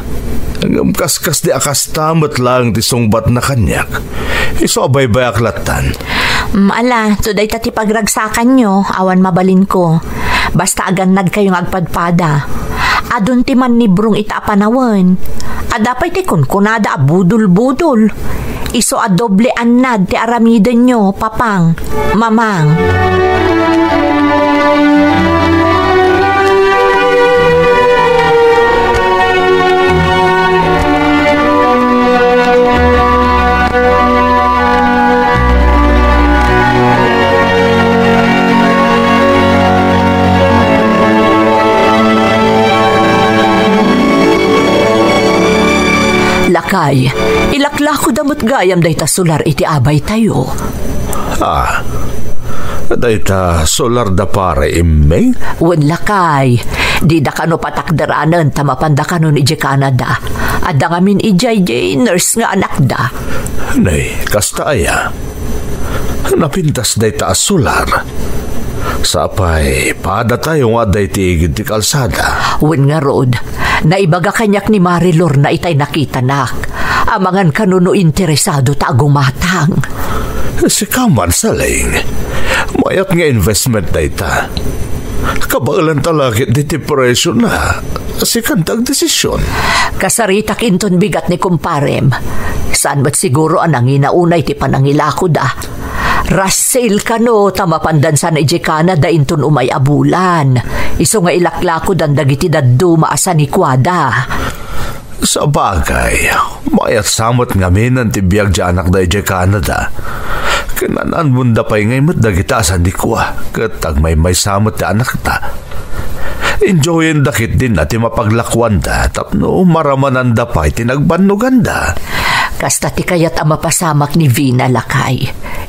Ang kaskas di akastamat lang ti sungbat na kanyak. Iso abay-bay aklatan. Ala, today tati pagragsakan nyo, awan mabalin ko. Basta aganad kayong agpadpada. Adun ti man nibrong itapanawan. Adapay ti kunkunada abudol-budol. Iso a doble anad ti aramiden nyo, papang, mamang. Lakay, ilaklako damot gayam dayta solar iti abay tayo. Dayta solar da pare immay? Wen lakay, di da kano patakdaranan tamapanda kano ni Canada. Ada ngamin ijay nurse nga anak da. Nay, kasta aya. Napintas dayta solar. Sapay, pada tayo nga day tigid ti kalsada. Wen nga rod, naibaga kanyak ni Marilor na itay nakita nak. Amangan kanuno interesado ta gumatang. Si kaman saling. Mayat nga investment dayta. Kabaalan talagit di ti presyo na. Si kantag desisyon. Kasaritak inton bigat ni kumparem. Saan ba't siguro anang inaunay ti panangilako da? Rasil kano tamapandan sa Canada inton umay abulan. Iso nga ilaklako dan dagiti daddo maasa ni Kwada. Sa bagay, mayat samot ngamin ang tibiyag dyan anak da Canada. Kananan munda pa'y ngay mat dagita sa Nikwa. Katag may samot da anak ta. Enjoyin dakit din at mapaglakwan da. Tapno maramanan da pa'y tinagbanugan da. Kasta ti kayat ang mapasamak ni Vina lakay.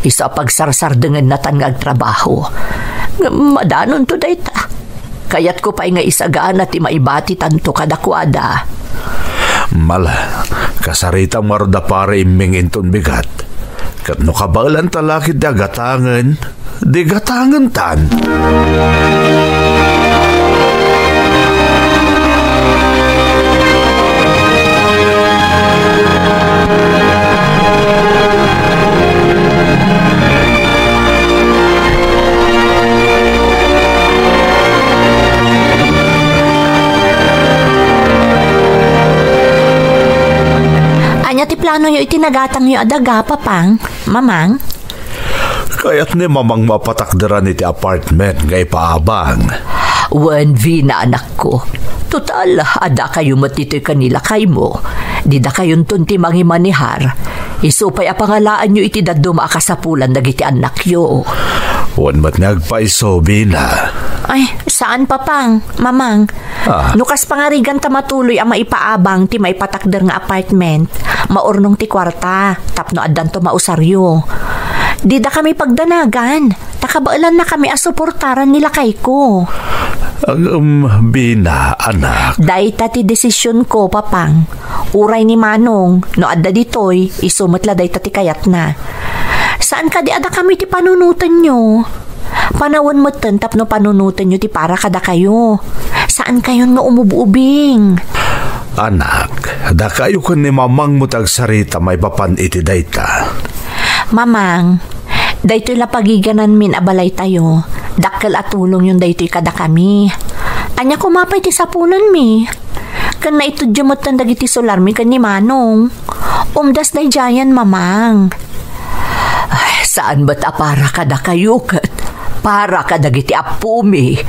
Isa pagsarsardengan natan nga agtrabaho. Madanon to dayta. Kayat ko pa'y nga isagaan at maibati tanto kadakwada. Mala, kasaritang maroda para iming inton bigat. Kat no kabalan talakit di gatangan tan. Anya ti plano nyo itinagatang nyo adaga, papang, mamang? Kaya't ni mamang mapatakdaran iti apartment ngay paabang. Wen na anak ko. Total, ada kayo matitoy kanila kay mo. Di da kayon tunti mangimanihar. Isupay apangalaan nyo iti daddo maakasapulan dagiti anak yo. Wan mat nagpaiso, Bina. Ay, saan papang, mamang? Nukas pangarigan ta matuloy ang maipaabang ti maipatakder nga apartment. Maurnong ti kwarta, tapno addan to mausaryo. Di da kami pagdanagan. Takabailan na kami asuportaran nila kay ko. Bina, anak. Dayta ti desisyon ko, papang. Uray ni Manong, no adda ditoy, isumatla dayta ti kayat na. Saan ka di ada kami ti panunutan nyo? Panawan mo tantap no panunutan nyo ti para kada kayo. Saan kayo nga umubuubing? Anak, da kayo kun ni mamang mo tagsarita may papan iti dayta. Mamang, daytoy la pagiganan min abalay tayo. Dakkel at tulong yung daytoy kada kami. Anya kumapay ti sapunan mi. Kan na itudyo mo tandag iti solar mi kan ni Manong. Umdas day jayan, mamang. Ay, saan ba't para kada kayo kat? Para kada giti apumi.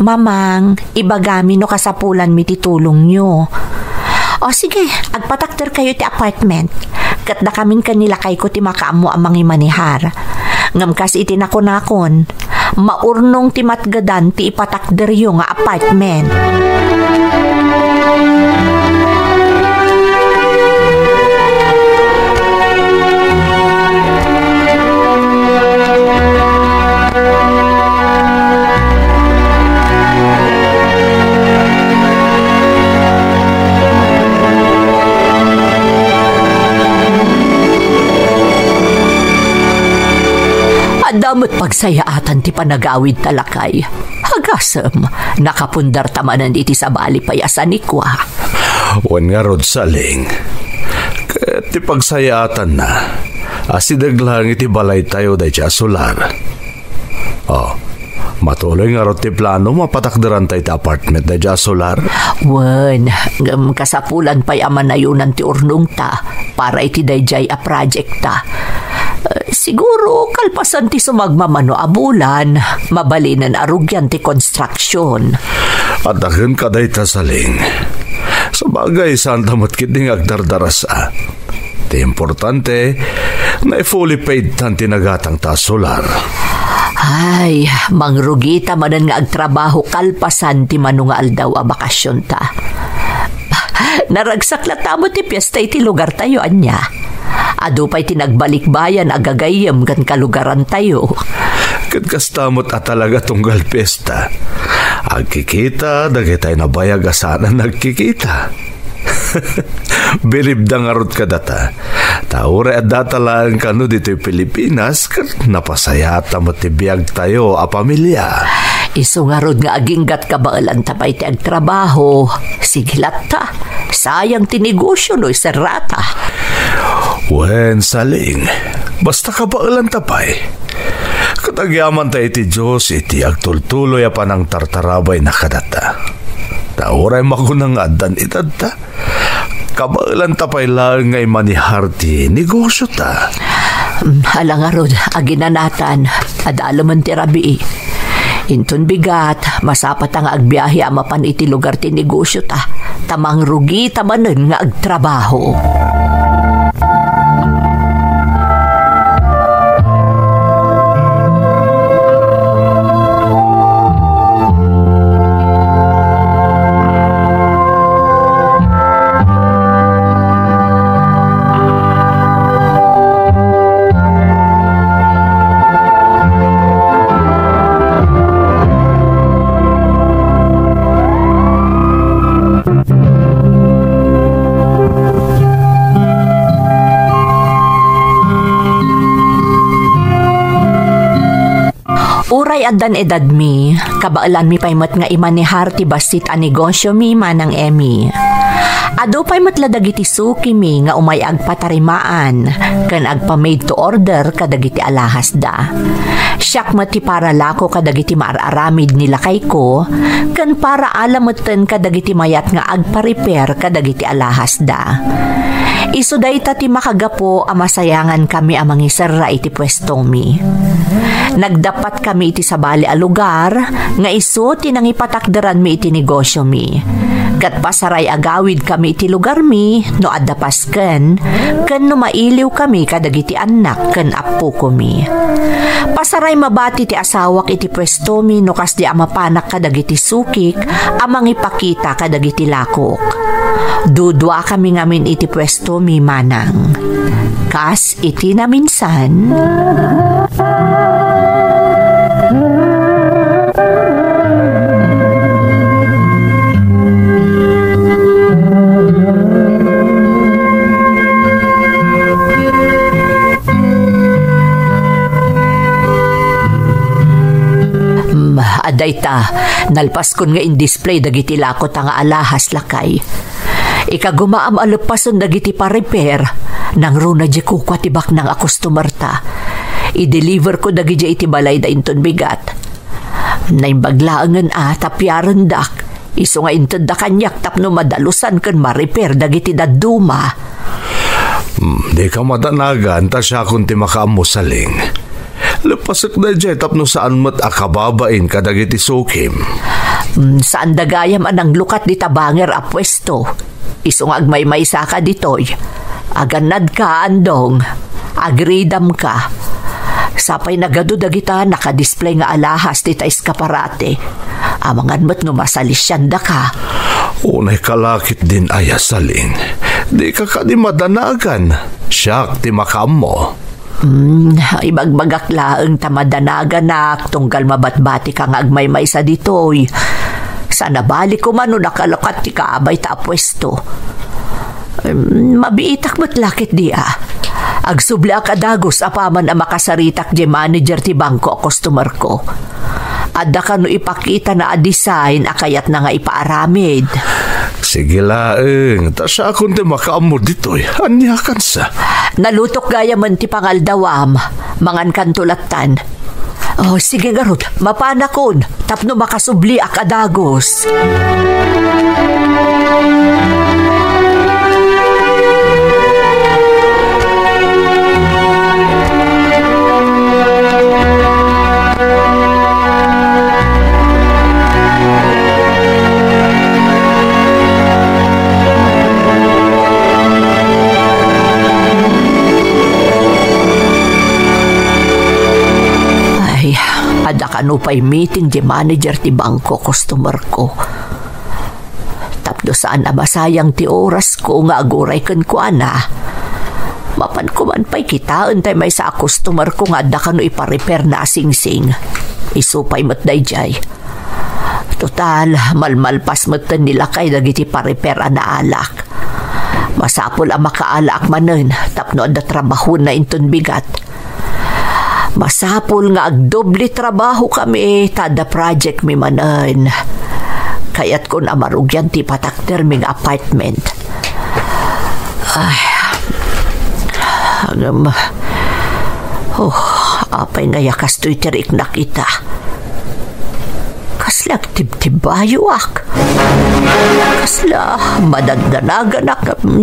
Mamang, ibagami no kasapulan mi ti tulong nyo. O sige, agpatakter kayo ti apartment. Kat da kamin kanila kay ko ti makaamo ang mangimanihar. Ngam kas iti nakon-nakon, maurnong ti matgadan ti ipatakder yung nga apartment. Damot pagsayaatan ti panagawid talakay. Hagasem, nakapundar tamanan iti sa bali payasan ni kwa. Wan nga rod saling. Kaya ti pagsayaatan na. Asidaglang iti balay tayo day siya solar. Matuloy nga rod ti plano mapatakdaran tayo ti apartment day siya solar. Wan, kasapulan pa'y amanayunan ti urnong ta para iti dayjay a project ta. Siguro kalpasan ti sumagmamano abulan, mabalinan arugyan ti construction. At akin ka day tasaling. Sabagay saan tamot kiting agdardarasa. Ti importante na fully paid tan tinagatang ta solar. Ay, mangrugita manan nga agtrabaho kalpasan ti manunga aldaw a bakasyon ta. Naragsak la tamo ti piyesta iti lugar tayo anya. Ado pa'y tinagbalikbayan agagayam gan kalugaran tayo. Kadkastamot at talaga tunggal pesta. Agkikita, dagitay na bayag asanan nagkikita. Bilib da nga rod ka data. Taure at data lang kano dito'y Pilipinas kat napasayata mo tibiyag tayo a pamilya. Iso nga rod nga aginggat kabaalan tapay ti agtrabaho. Sigilat ta. Sayang tinegosyo no serrata. Wen saling. Basta kabaalan tapay. Katagyaman tayo iti Diyos iti agtultuloy a panang tartarabay na kadata. Tauray makunang adan itadta. Kabaalan tapay lang ngay manihar ti negosyo ta. Hala nga rod, aginanatan, adalaman ti rabi. Inton bigat, masapat ang agbiyahe amapan iti lugar ti negosyo ta. Tamang rugi tamanen nga agtrabaho. pay adan edad mi, kabaalan mi paymat nga imanihar ti basit a negosyo mi manang Emmy. Ado paymat ladagiti suki mi nga umay agpatarimaan ken agpa-made to order kadagiti alahas da. Siyak mati para lako kadagiti maararamid nila kay ko ken para alameten kadagiti mayat nga agpa-repair kadagiti alahas da. Isu dayta ti makagapo a masayangan kami amang isarra iti pwestong mi. Nagdapat kami iti sabali a lugar nga isu ti nangipatakderan mi iti negosyo mi. Kat pasaray agawid kami iti lugar mi no addapas ken no mailiw kami kadagiti anak ken apo ko mi. Pasaray mabati ti asawak iti pwesto mi no kas di amapanak kadagiti sukik amang ipakita kadagiti lakok. Dudwa kami ngamin iti pwesto mi manang. Kas iti na minsan. Aday ta, nalpas kon nga in-display dagiti lakot nga alahas lakay. Ikagumaam alupason dagiti pa-repair nang runa di kukwa tibak ng customer ta. I-deliver ko dagiti iti balay da inton bigat. Naimbaglaangan tapyaran dak. Iso nga inton da kanyak tapno madalusan kan ma-repair dagiti daduma. Di ka madanagan ta siya kung ti makaamo saling. Lapasok na dyan tapno saan mat akababain kadagiti sukim. Saan dagayam anang lukat di tabanger a pwesto. Isong agmay-may saka ditoy. Aganad ka andong. Agridam ka. Sapay nagado dagita nakadisplay nga alahas di ta iskaparate. Amangan mat no masalisyan da ka. Unay kalakit din aya saling. Di ka di madanagan. Siyak ti makamo. Ibagbagak laeng tamadanagan tunggal mabatbati kang agmay-may sa ditoy. Sana balik ko man nakalakat ti kaabay ta pwesto. Mabiitak mo't lakit di Agsubli akadagos apaman ang makasaritak di manager ti bangko customer ko. Adda ka no ipakita na design akayat na nga ipaaramid. Sige laeng, tasya akong ti makaamod ditoy. Anyakan sa. Nalutok gaya man ti pangaldawam, mangan kantulatan. Oh, sige garot, mapanakon, tapno makasubli akadagos. Ada kanupay meeting di manager ti bangko customer ko. Tapno saan na masayang ti oras ko nga aguray kan ko Mapan ko man pa'y kitaan tayo may sa customer ko nga ada kanu ipa-repair na sing-sing. Isupay matday jay. Total, malmalpas matan nila kay dagiti pa-repair na alak. Masapol ang makaalak manen tapno ada trabaho na inton bigat. Masapol nga agdoble trabaho kami tada project mi manan. Kayat ko na marugyan ti patakter ming apartment. Ay. Apay nga yakas to'y tirik na kita. Kasla tibtibayo Kasla madagdanagan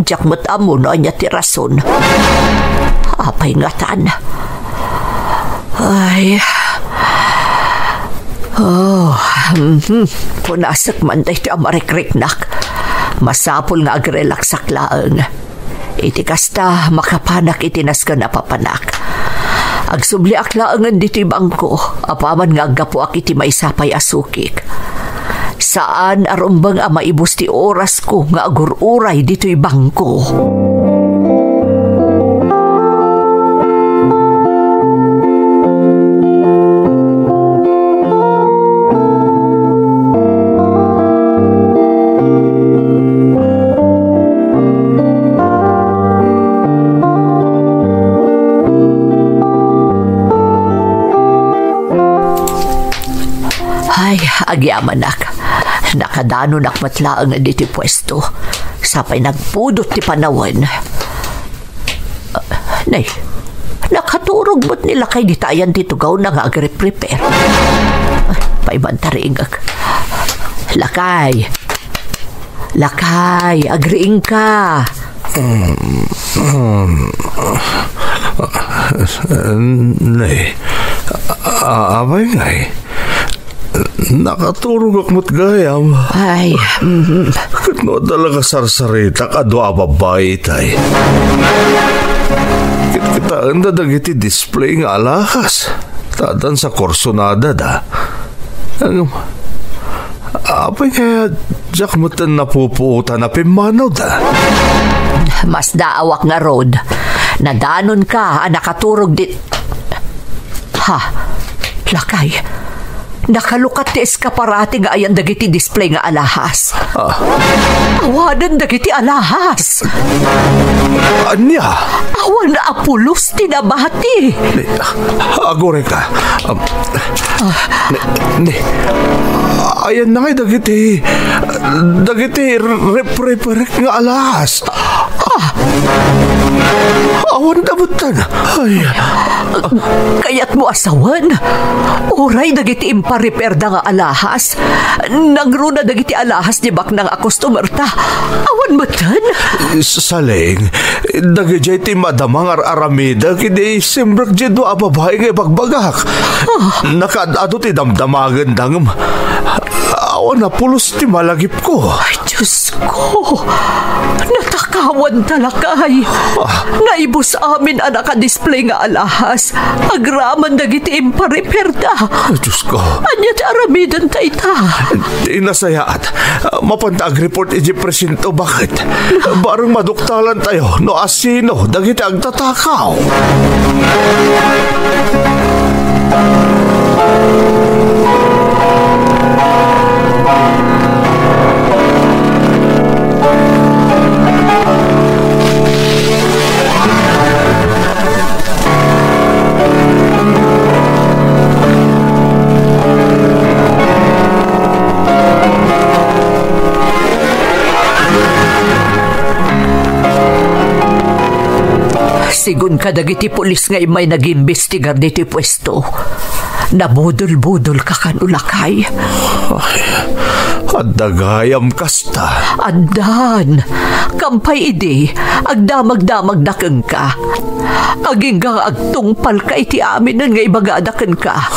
jak matamo na niya ti rason. Apay nga tan. Ay. Punasak man tayo amarikrik-nak. Masapol nga agrelax sa klaang. Iti kasta makapanak itinas ka na papanak. Agsubli aklaangan diti bangko. Apaman nga agapo ak iti maisapay asukik. Saan arumbang maibus ti oras ko nga agururay dito'y bangko. Ay, agyamanak. Nakadano nakmatlaang nga diti pwesto. Sapay nagpudot ti panawan. Nay, nakaturog mo't nila kay ditayan titugaw na nga agre-prepare. Paibantaringag. Lakay, agriing ka. Nay, abay ngay. Nakaturog akmat gayam. Ay, Katno talaga sarsarita kadwa babay tay. Kita anda dagiti display nga alahas. Tadan sa korsonada da. Apay kaya jak mo tan napupuutan na pimanaw da. mas daawak nga road. Nadanon ka, nakaturog dit. Ha, lakay. Nakalukat ti eskaparate nga ayan dagiti display nga alahas. Awanan dagiti alahas. Anya? Awan na apulos tinabati. Agore ka. Ayan na ngay dagiti rep-reperek nga alahas. Awan dabutan. Ay. Kaya't mo asawan. Oray dagiti impariperda nga alahas. Nangruna dagiti alahas di bak ng customer ta. Awan matan. Saling, dagiti ti madamang aramida kidi simbrak jidwa ababay nga bagbagak. Nakadado ti damdamagan dangam. Awan na pulos ti malagip ko. Ay, Diyos ko. Natakawan talakay. Naibos amin anak display nga alahas. Agraman dagiti impariperda. Ay, Diyos ko. Anya ti aramidan ta ita. Inasayaat. Mapantag report iji presinto. Bakit? Barang maduktalan tayo no asino dagiti agtatakaw. Sigun ka dagiti pulis nga imay nag-imbestigar diti pwesto. Nabudol-budol ka kanulakay. Adagayam kasta. Andan, kampay idi, agdamag-damag dakeng ka. Aging nga agtungpal ka iti amin nga ibagadaken ka.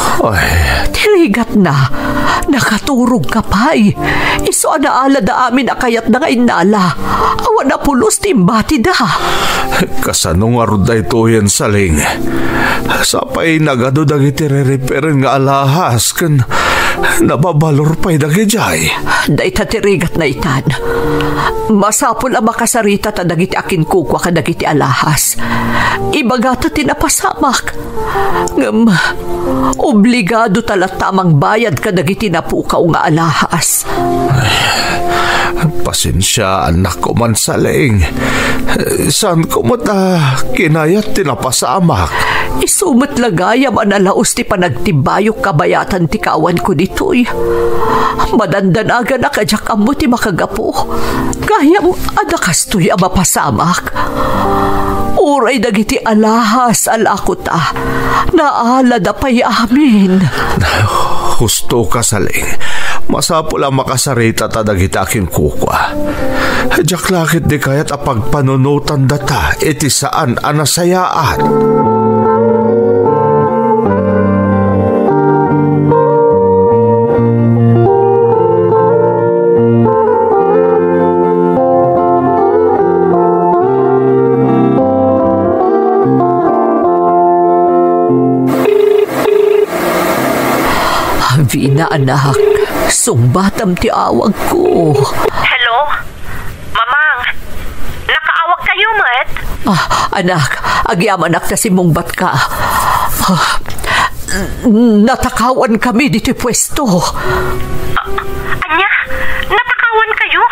Tirigat na, nakaturog ka pa'y. Iso anaala da amin akayat na nga inala. Awan na pulos timbati da. Kasanong arud ito yan saling. Sapay nagado dagiti re-reperen nga alahas kan nababalor pa'y dagijay. Day tatirigat na itan. Masapul ang makasarita ta dagiti akin kukwa ka dagiti alahas. Ibagata tinapasamak. Ngam, obligado talat tamang bayad ka dagiti napukaw nga alahas. Pasensya anak ko man saling. Saan ko mata kinayat tinapasamak? Isumat lagayam analaos ti panagtibayok kabayatan ti kawan ko ditoy. Madandanaga na kadyak amo ti makagapo. Kayam adakastoy ang mapasamak. Uray dagiti alahas alakuta. Naala da pa'y amin. Husto ka saling. Masapul ang makasarita ta dagiti aking kukwa. Diyak lakit di kayat apagpanunutan data iti saan anasayaan. Vina anak, sumbatam ti awag ko. Hello? Mamang, nakaawag kayo, Mat? Anak, agyam anak na simungbat ka. Natakawan kami dito pwesto. Anya? Natakawan kayo?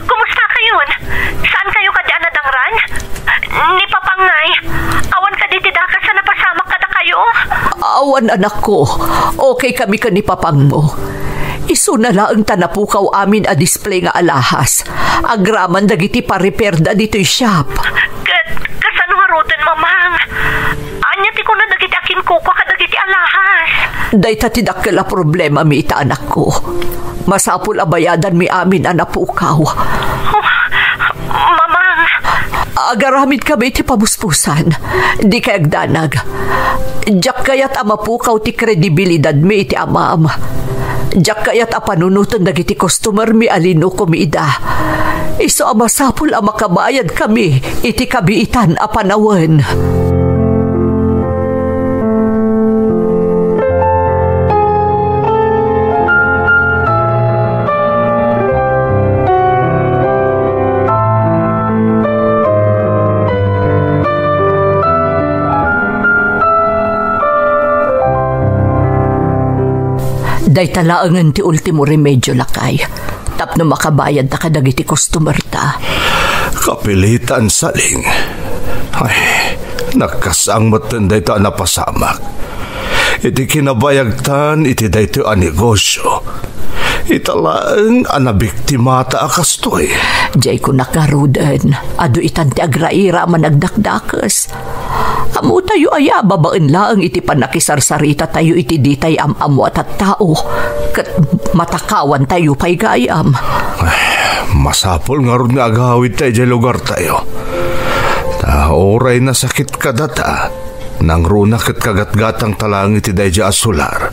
Kumusta kayo? Saan kayo kadaan nadangran? Ni Papangay, awan ka diti dakas sa napasamak kada kayo? Awan anak ko, okay kami ka ni papang mo. Isu na laang tanapukaw amin a display nga alahas. Agraman dagiti pa-repair da dito'y shop. Kasano nga roten, mamang? Anya ti ko na dagiti akin kuko ka dagiti alahas. Day tatidakkel a problema mi ita anak ko. Masapul abayadan mi amin a napukaw. Mamang. Agaramid kami ti pabuspusan. Di kayag danag. Diyak kayat amapukaw ti kredibilidad mi iti amam. Diyak kayat apanunutan dagiti customer mi alino kumida. Iso amasapul a makabayad kami iti kabiitan a panawen. Day talaangan ti ultimo remedyo lakay. Tapno makabayad na kadagiti customer ta. Kapilitan saling. Ay, nakasang matanday ta napasamak. Iti kinabayagtan iti dayto a negosyo. Italaang anabiktima ta akastoy. Jay ko nakarudan. Ado itan ti agraira managdakdakas. Amo tayo aya babaan laang iti panakisarsarita tayo iti ditay am-amo at tao. Kat matakawan tayo pa'y gayam. Masapol nga ron nga agawid tayo dyan lugar tayo. Oray na sakit ka data. Nang runak at kagatgatang talang iti day dyan asular.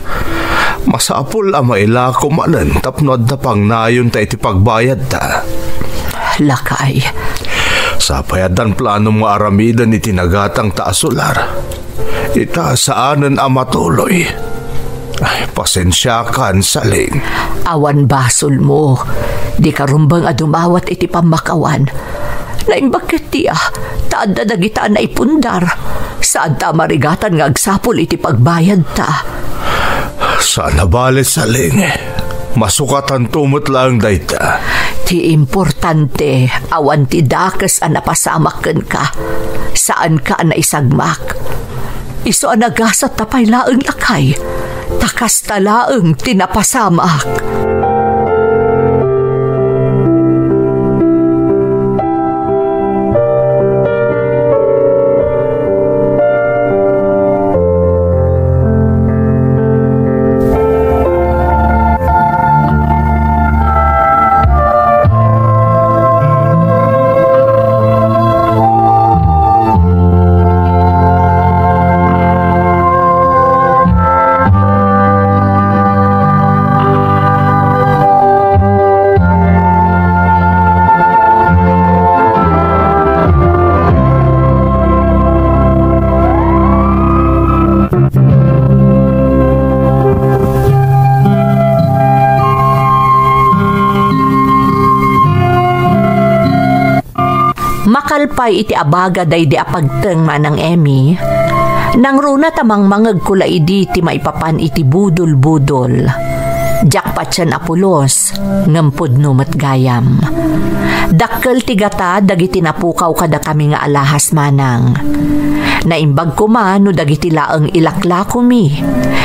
Masapol ang mailako manan tapnod na pang nayon tayo iti pagbayad ta. Lakay. Sa payadan plano mga aramidan iti nagatang taasular. Ita saanan amatuloy. Ay, pasensyakan saling. Awan basol mo. Di karumbang adumawat iti pamakawan. Naimbakit tiya, taan na nagitaan na ipundar. Saan ta marigatan nga agsapol iti pagbayad ta. Sana bale saling. Masukatan tumot lang dayta. Ti importante, awan ti dakes a napasamaken ka. Saan ka na isagmak? Iso a nagasat tapay laeng lakay. Takas talaeng tinapasamak. Makalpay iti abaga day di apagteng manang Emmy. Nang runa tamang mangag kula idi ti maipapan iti budol-budol. Jakpat siyan apulos, ngampod numat gayam. Dakkel ti gata dagiti napukaw kada kami nga alahas manang. Naimbag ko man no dagiti laeng ilaklako mi.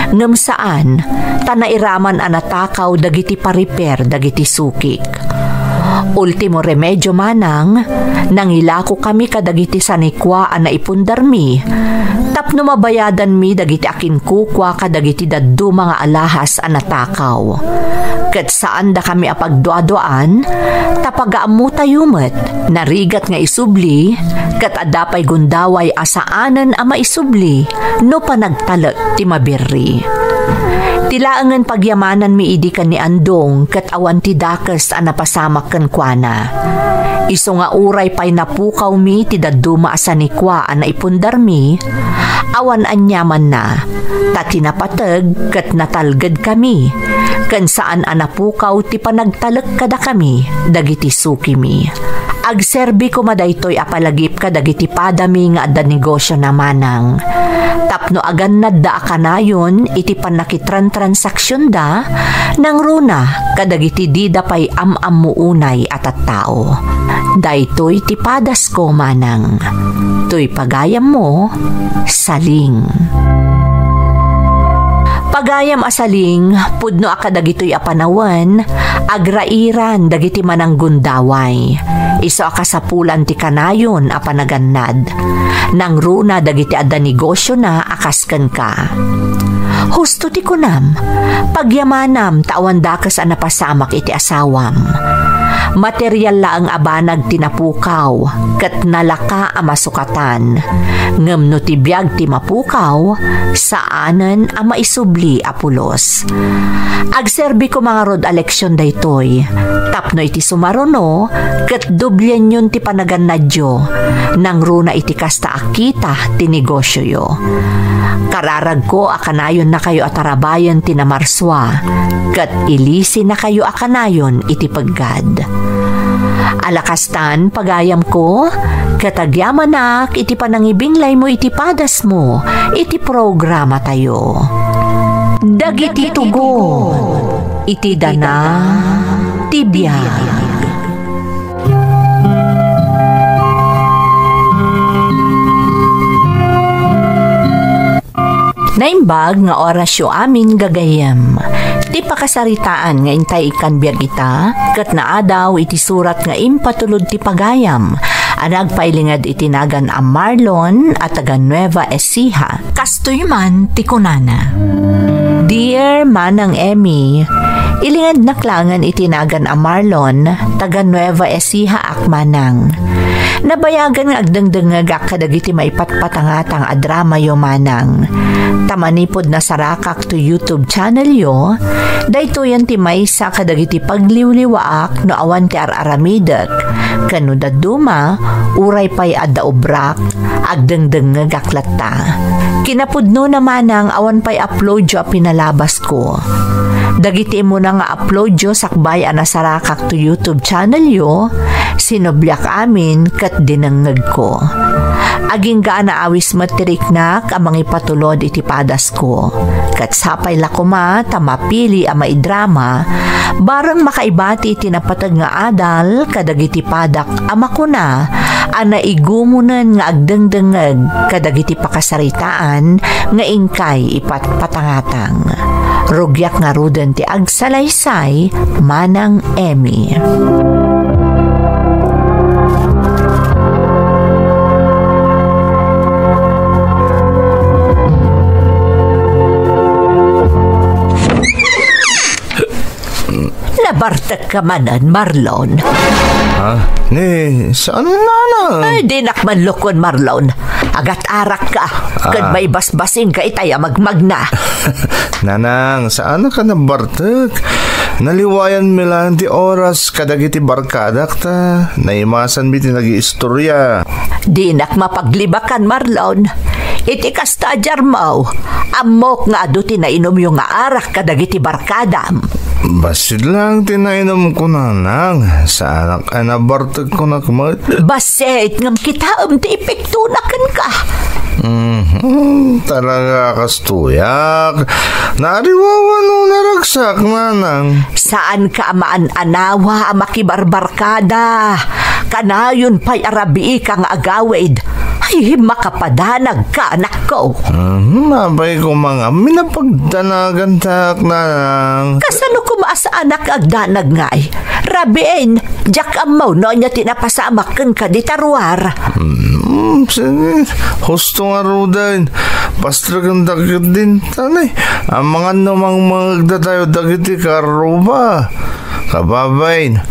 Ngem saan, tanairaman anatakaw dagiti pariper dagiti sukik. Ultimo remedyo manang, nangilako kami kadagiti sanikwa na ipundar mi. Tapno mabayadan mi dagiti akin kukwa kadagiti daddu mga alahas anatakaw. Ket saan da kami apagduaduan, tapagaamu tayumet, narigat nga isubli, ket adapay gundaway asaanan ama isubli, no panagtalet ti mabirri. Tilaangan pagyamanan mi idi kan ni Andong ket awan ti dakes a napasamak ken kuana. Iso nga uray pay napukaw mi ti dadduma asanikwa a naipundar mi, awan anyaman na, tati napateg ket natalged kami, ken saan a napukaw ti panagtalek kada kami, dagiti suki mi. Agserbi ko madaytoy apalagip ka dagiti padami nga adda negosyo na manang. Tapno agan nadda akanayon iti panakitran-transaksyon da nang runa kadagiti dida pay am-amuunay at tao. Daytoy ti padas ko manang. Toy pagayam mo, saling. Pagayam asaling, pudno akadagitoy apanawan, agrairan dagiti manang gundaway. Iso akasapulan ti kanayon apanagannad. Nang runa dagiti adda negosyo na akasken ka. Husto ti kunam, pagyamanam tawan dakas a napasamak iti asawam. Material la ang abanag tinapukaw, kat nalaka a masukatan. Ngem no ti biag ti mapukaw, saanen a maisubli a pulos. Agserbi ko mga rod aleksyon daytoy, tapno iti sumaruno, kat dublyan yun ti panagannadyo, nang runa iti kasta akita ti negosyo yo. Kararag ko akanayon na kayo atarabayan ti namarswa, kat ilisi na kayo akanayon iti paggad. Alakastan pagayam ko, katagyamanak iti panangibinglay mo iti padas mo, iti programa tayo. Dagiti tugon, iti dana, tibiyag. Naimbag nga orasyo amin gagayem. Ti pakasaritaan nga intay ikan biag ita, kat naadaw iti surat nga impatulod ti pagayam. Anag pailingad itinagan a Marlon at taga Nueva Ecija. Kastoy man ti kunana. Dear Manang Emmy, ilingad naklangan itinagan a Marlon, taga Nueva Ecija akmanang. Nabayagan nga agdangdangag kadagiti maipatpatangatang a drama yo manang. Tamanipod na sarakak to YouTube channel yo, dayto yan ti maysa kadagiti pagliwliwaak no awan ti araramidak. Kano daduma, uray pay adda obrak, agdangdangag aklatta. Kinapudno naman ang awan pay upload yo pinalabas ko. Dagiti mo na nga upload yo sakbay anasarakak to YouTube channel yo, sinobyak amin kat dinangag ko. Aging gaan na awis matiriknak amang ipatulod iti padas ko. Kat sapay lakuma tamapili a maidrama, barang makaibati tinapatag nga adal kadagiti padak ama ko na, ana igumunan nga agdangdangag kadagiti pakasaritaan nga ingkay ipatpatangatang. Rugyak nga ruden ti agsalaysay, Manang Emmy. Nabartak ka manan, Marlon. Ha? Ni, saan na na? Ay, di nakmanlukon, Marlon. Agat arak ka. Kad may basbasing ka itaya magmagna. Nanang, saan ka nabartak? Naliwayan mi lang ti oras kadagiti barkadak ta. Naimasan mi ti nag-iistorya. Di nak mapaglibakan, Marlon. Iti kasta jarmaw. Amok nga aduti na inom yung nga arak kadagiti barkadam. Basid lang tinainom ko nanang. Sa anak nabartak ko nakmat. Basit ngam kita ti epektunakan ka. Talaga kastuyak. Nariwawan nung naragsak nanang. Saan ka maan-anawa makibarbarkada? Kanayon pa'y arabi kang agawid. Ay, makapadanag ka, anak ko. Mabay ko mga minapagdanagan tak nanang. Kasano ko maasa anak agdanag ngay? Rabin, jak amaw no niya tinapasamak kang kaditarwar. Sige, husto nga rudan. Pastragan dagit din tanay. Ang mga namang magdatayo dagiti karuba. Kababain.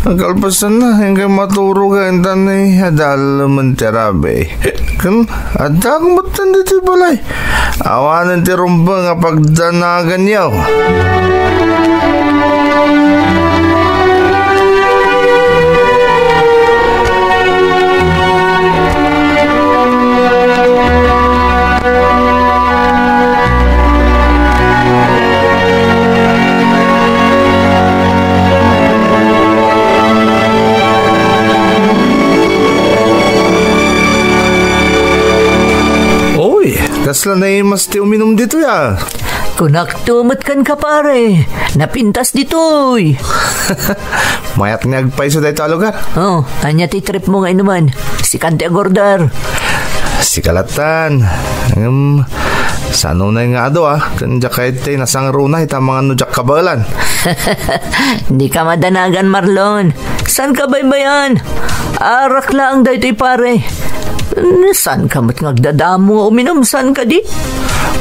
Nagkalpasan na, hingga maturo ka yung tanay, hadal naman tirabe. Kan, ada akong batan dito balay. Awanan ti rumba nga pagdanagan yaw. Kasla na mas ti uminom dito ya. Kunak tumot kan ka pare. Napintas ditoy. Mayat nga agpaiso dahito lugar. Oh, anya ti trip mo nga inuman. Si Kante Agordar. Si Kalatan. Sa nunay nga ado kanya kahit tayo nasang runay ta mga nujak kabalan. Di ka madanagan, Marlon. San ka baybayan? Arak lang daytoy pare. San ka mat ngagdadamo o uminom? San ka di?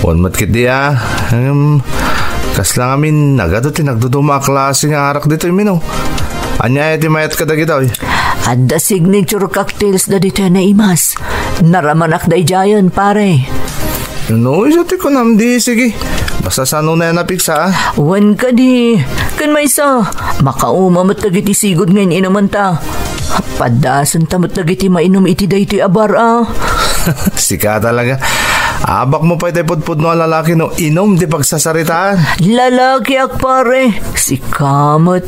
Wan mat kit di kas lang amin nagado tinagduduma klase nga arak dito yung mino. Anya ti mayat ka dagitaw. Adda signature cocktails da dito na imas. Naramanak day jayon pare. No, isa ti ko namdi, sige. Basta sa na napiksa Wan ka di. Kan may isa. Makauma matagiti sigod ngayon inaman ta. Padasan ta matagiti mainom iti daytoy abar Sika talaga. Abak mo pa iti pudpud no lalaki no inom di pagsasaritaan. Lalaki ak pare. Si kamot.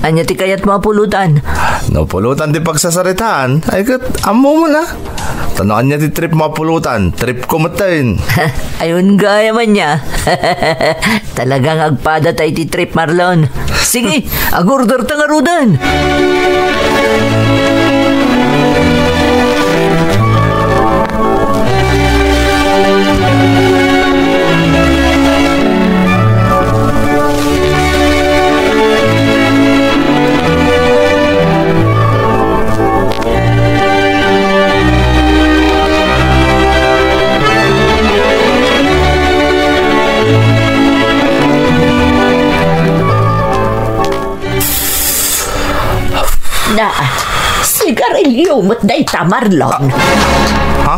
Anya ti kayat mapulutan. No pulutan di pagsasaritaan. Ay kat, amo mo na. Tanaan niya ti trip mapulutan. Trip kumatain. Ayun gaya man niya. Talagang agpada tayo ti trip, Marlon. Sige, agurder tangarudan. Na, sigarilyo mo't day ta, Marlon. Ha?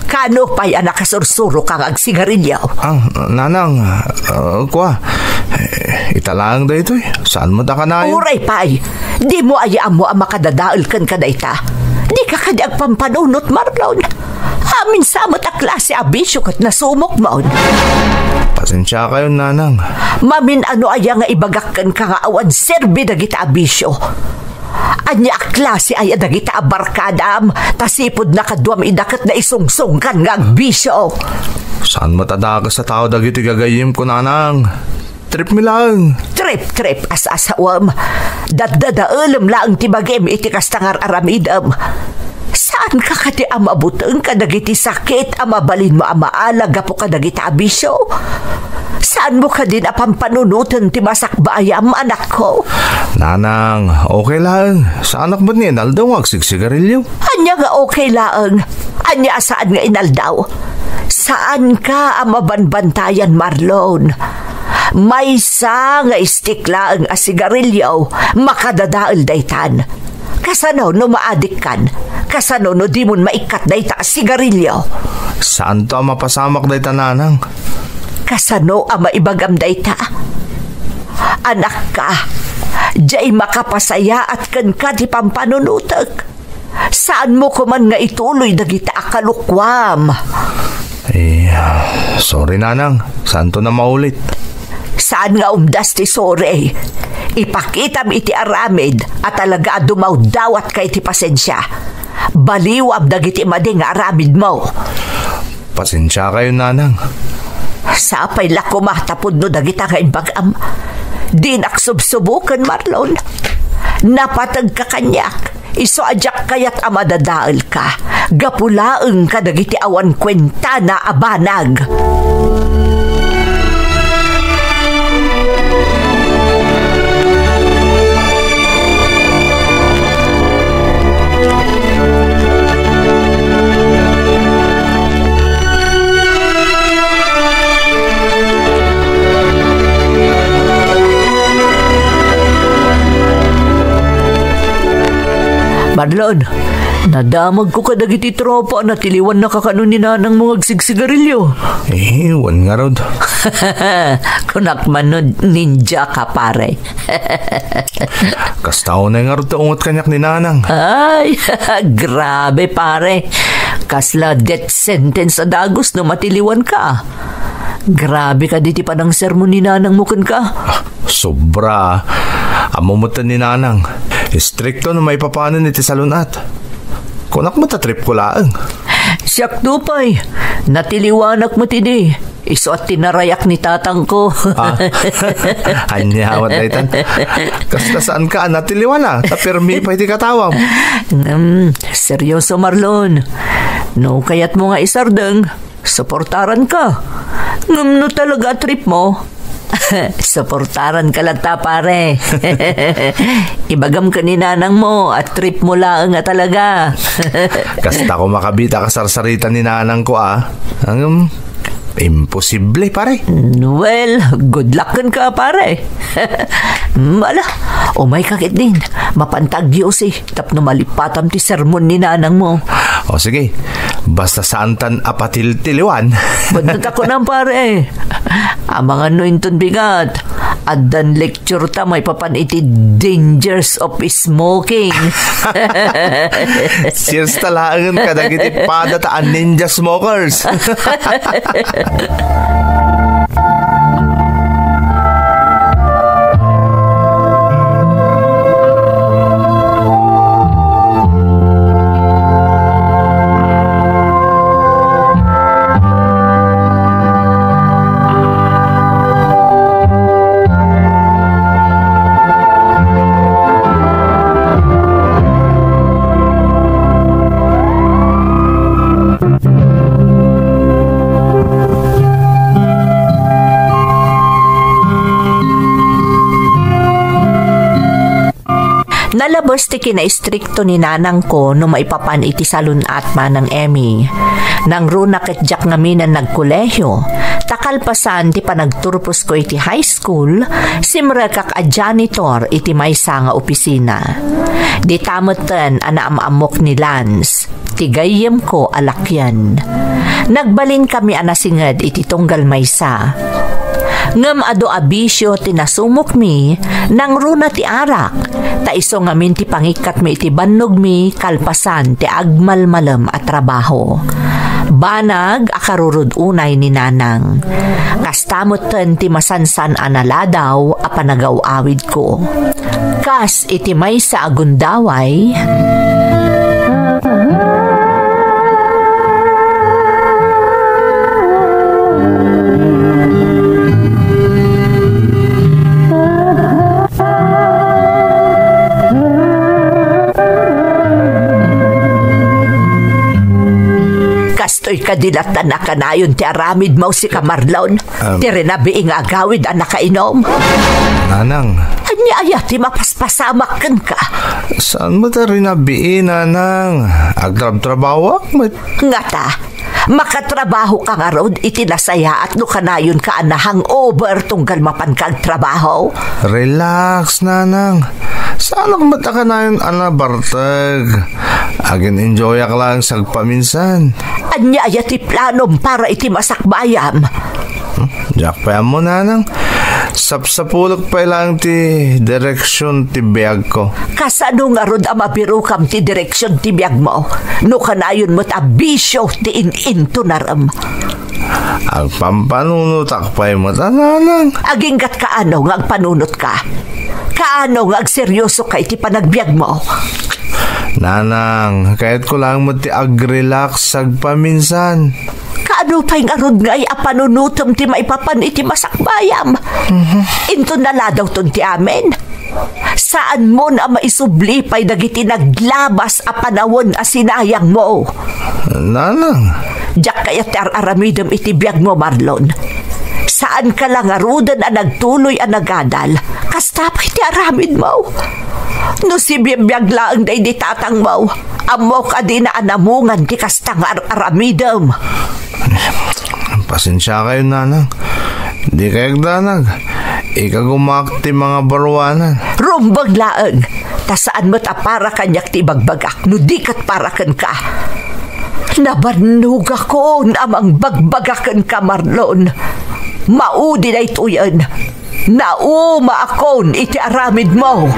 Kano pa yan nakasursuro kang ag sigarilyo? Nanang, kuha. Italang da ito Saan mo ta ka na yun? Uray pay, di mo ayaan mo ang makadadaal kan ka dayta. Di ka kadyag pampanunot, Marlon. Amin sa mo't a klase abisyo kat nasumok mo. Pasensya kayo, nanang. Mamin ano aya nga ibagakkan ka nga awan serbi dagita abisyo. Anya klase ay dagita abarkadam tasipod na kaduam idakat na isungsungkan nga agbisyo. Saan matadagas sa tao dagiti gagayim ko, nanang? Trip mi lang. Trip as-asawam. Dadadaalam lang tibagim iti kastangar aramidam. Saan ka kati amabuteng kadagiti sakit amabalin mo amaalag po kadagiti abisyo? Saan mo ka din apampanunutan ti masakbayam, anak ko? Nanang, okay lang. Sa anak ba't ni inaldaw agsigsigarilyo? Anya nga okay lang. Anya saan nga inaldaw? Saan ka ang mabanbantayan, Marlon? May sa nga istikla ang asigarilyo, makadadaal daytan. Kasano no maadik kan? Kasano no di mo maikat dayta asigarilyo? Saan to mapasamak dayta, nanang? Kasano ang maibagam dayta? Anak ka, jay makapasaya at kan ka di pampanunutag. Saan mo kuman nga ituloy dagita akalukwam? Sorry, nanang. Saan to na maulit? Saan nga umdas ti sore? Ipakitam iti aramid at talaga dumaw dawat kay ti pasensya. Baliwab dagiti mading aramid mo. Pasensya kayo, nanang. Sapay lako mahtapod no dagita nga imbagam. Di naksubsubukan, Marlon. Napatag ka kanyak. Iso adyak kayat amadadaal ka. Gapulaeng ka dagiti awan kwenta na abanag. Marlon, nadamag ko kadagiti tropa na tiliwan na kakano ni nanang mga agsigsigarilyo. Wan nga rod. Kunak manod ninja ka, pare. Kastaw na nga rod taungot kanyak ni nanang. Ay, grabe, pare. Kasla death sentence sa dagos no matiliwan ka. Grabe ka diti pa ng sermon ni nanang mukan ka. Sobra. Amumutan ni nanang. Stricto na may papanan iti salunat. Kunak mo ta trip ko lang. Siyak tupay. Natiliwanak mo tidi. Iso at tinarayak ni tatang ko. Anyawat na itan. Kasta saan ka natiliwan na. Tapirmi pa iti katawam. Seryoso, Marlon. No, kayat mo nga isardeng. Suportaran ka. Ngumno talaga trip mo. Suportaran ka lang ta, pare. Ibagam ka ni nanang mo at trip mo lang nga talaga. Kasta ko makabita kasarsaritan ni nanang ko imposible, pare. Well, good luck ka, pare. Mala, umay kakit din. Mapantagyo si tapno malipatam ti sermon ni nanang mo. O sige, basta saantan apatil-tiliwan. Bantat ako nang, pare. Amang ano inton bigat. Adan lecture ta may papaniti dangers of smoking. Cheers talaan ka dagiti padataan ninja smokers. Nalabos ti kinaistrikto ni nanang ko no maipapan iti salunat man ng Emmy. Nang runa ket jak ngaminan nagkolehyo, takalpasan ti panagturpos ko iti high school, simre kak a janitor iti maysa nga opisina. Di tamoten anaamamok ni Lance, tigayem ko alakyan. Nagbalin kami anasinged iti tunggal maysa. Ngam ado abisyo tinasumok mi nang runa ti arak, ta iso ngamin ti pangikat mi iti bannog mi kalpasan ti agmalmalam at trabaho. Banag akarurud unay ni nanang. Kastamoten ti masansan analadaw a panagaw-awid ko. Kas iti may sa agundaway, kastoy kadilatan na kanayon ti aramid mo si Kamarlon. Ti renabiing agawid ang nakainom. Nanang. Anya ayati mapaspasamak kan ka. Saan mo ta rinabiin, nanang? Agtrab-trabaho? Ngata, makatrabaho ka nga rod itinasaya at no kanayon ka na hangover tunggal mapan kag trabaho. Relax, nanang. Saan ako mataka na yun, bartag? Agin enjoy ak lang sagpaminsan. Anya ayati planom para iti masakbayam. Diyak pa mo, nanang. Sapsapulok pa lang ti direksyon ti biyag ko. Kasano nga rod ang mabirukam ti direksyon ti biyag mo? No kanayon mo't abisyo ti in-into naram. Ang pampanunot akpay mo, nanang. Aginggat kaano nga agpanunot ka? Kaano nga agseryoso ka iti panagbiag mo? Nanang, kahit ko lang mo ti ag-relax sagpaminsan. Kaano pa'y nga rod nga panunutom ti maipapan iti masakbayam? Into naladaw ton ti amen. Saan mo na maisubli pa'y dagiti naglabas a panawon a sinayang mo? Nanang. Diyak kaya ti aramidam iti biyag mo, Marlon. Saan ka lang arudan a nagtuloy a nagadal? Kasta pa'y ti aramid mo? No si biyag lang day di tatang mo, amo ka di na anamungan ti kastang aramidam. Pasensya kayo, nanang. Di kayo danag. Ikagumak ti mga barwanan. Rumbag laang. Ta saan mo ta para kanyak ti bagbagak, no di kat para kan ka. Nabanug ako namang bagbagakan ka, Marlon. Maudi na ito yan. Nauma akon iti aramid mo.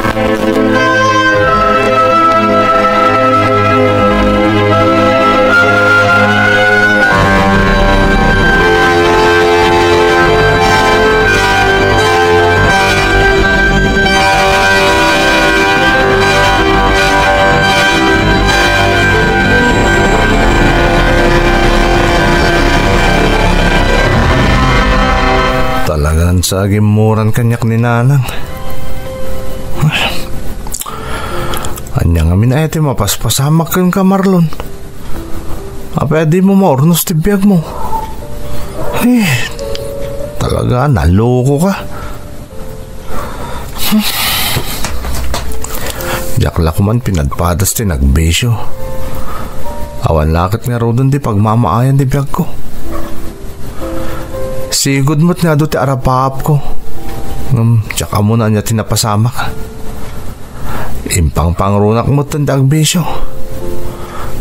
Talagang sa gimuran kanyak ni nanang. Anya nga minayati mapaspasamak kan ka, Marlon. Apa di mo maornos ti biyag mo? Talaga, naloko ka. Jakla ko man pinadpadas ti nagbesyo. Awan lakit nga ro dun di pagmamaayan di biyag ko. Sigod mo't nga do ti arapap ko. Tsaka mo na niya tinapasamak. Impang pangrunak mo't ti agbesyo.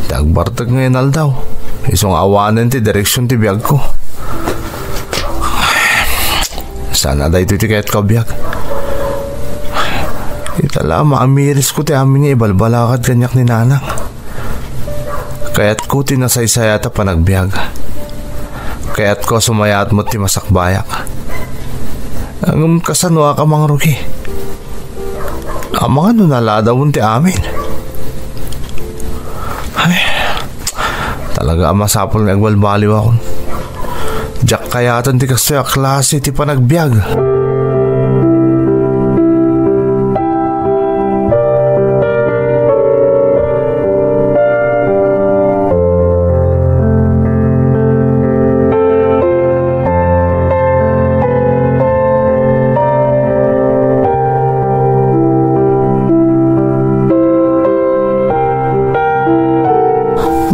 Tagbartag ngayon aldaw. Isong awanan ti direksyon ti biyag ko. Sana da ito ti kahit kabiyag. Itala, maamiris ko ti amin nga ibalbalakad kanyak ni nanang. Kaya't ko tinasaysayata pa nagbiag. Kaya't ko sumayat mo ti masakbayak. Ang kasanwa ka mga rugi. Amang ano naladawon ti amin. Ay, talaga masapol nga agbalbaliw ako. Diyak kayatan ti kastoy a klase ti panagbiag.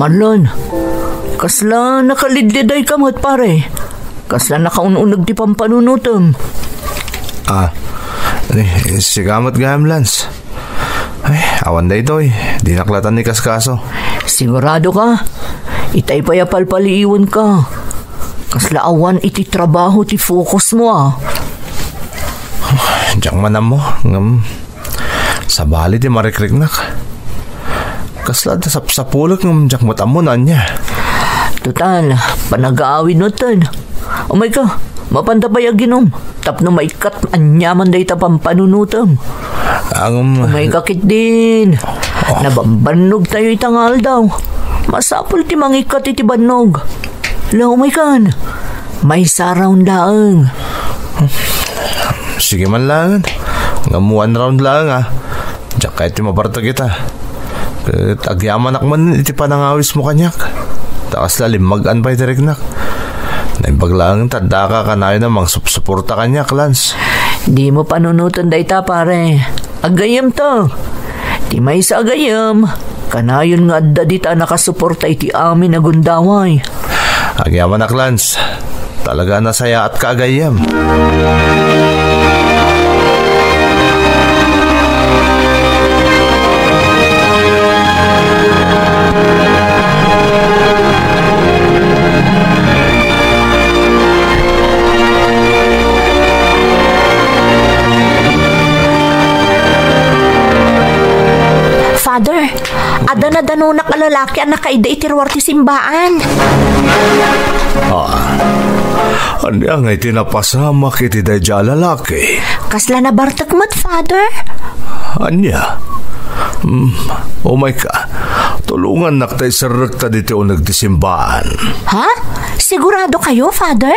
Marlon, kasla nakalidliday ka mo't pare. Kasla nakaununag di pampanunutom. Sigamot gayam, Lance. Ay, awan da ito eh. Di naklatan ni Kaskaso. Sigurado ka? Itay paya palpaliiwan ka. Kasla awan iti trabaho ti focus mo Diyak manam mo. Sa bali ti marikriknak. Kasla da sapulak ng diyak matamunan niya. Total, panag-aawin notan. Oh my God, mapantapay aginom. Tapno maikat anyaman day tapang panunutam. May kakit din. Nabambanog tayo itangal daw. Masapul ti mangikat iti banog. Lao may kan. May saraw daang. Sige man lang. Ngamuan round lang Diyak kahit ti mabarta kita. Agyaman akman iti panangawis mo kanyak. Takas lalim mag-an pa iti regnak. Naimbaglang tanda ka kanayo na mang-suporta kanyak, Lance. Di mo panunutan dayta pare. Agayam to. Di may sa agayam. Kanayon nga adda dita nakasuporta iti amin na gundaway. Agyaman ak, Lance. Talaga nasaya at kaagayam. Father, ada na danunak a lalaki ang nakaida itirwar ti simbaan. Anya nga itinapasama kiti dadya lalaki. Kasla na bartag mat, Father? Anya? Oh my God. Tulungan naktay sarag ta dito o nagdisimbaan. Ha? Sigurado kayo, Father?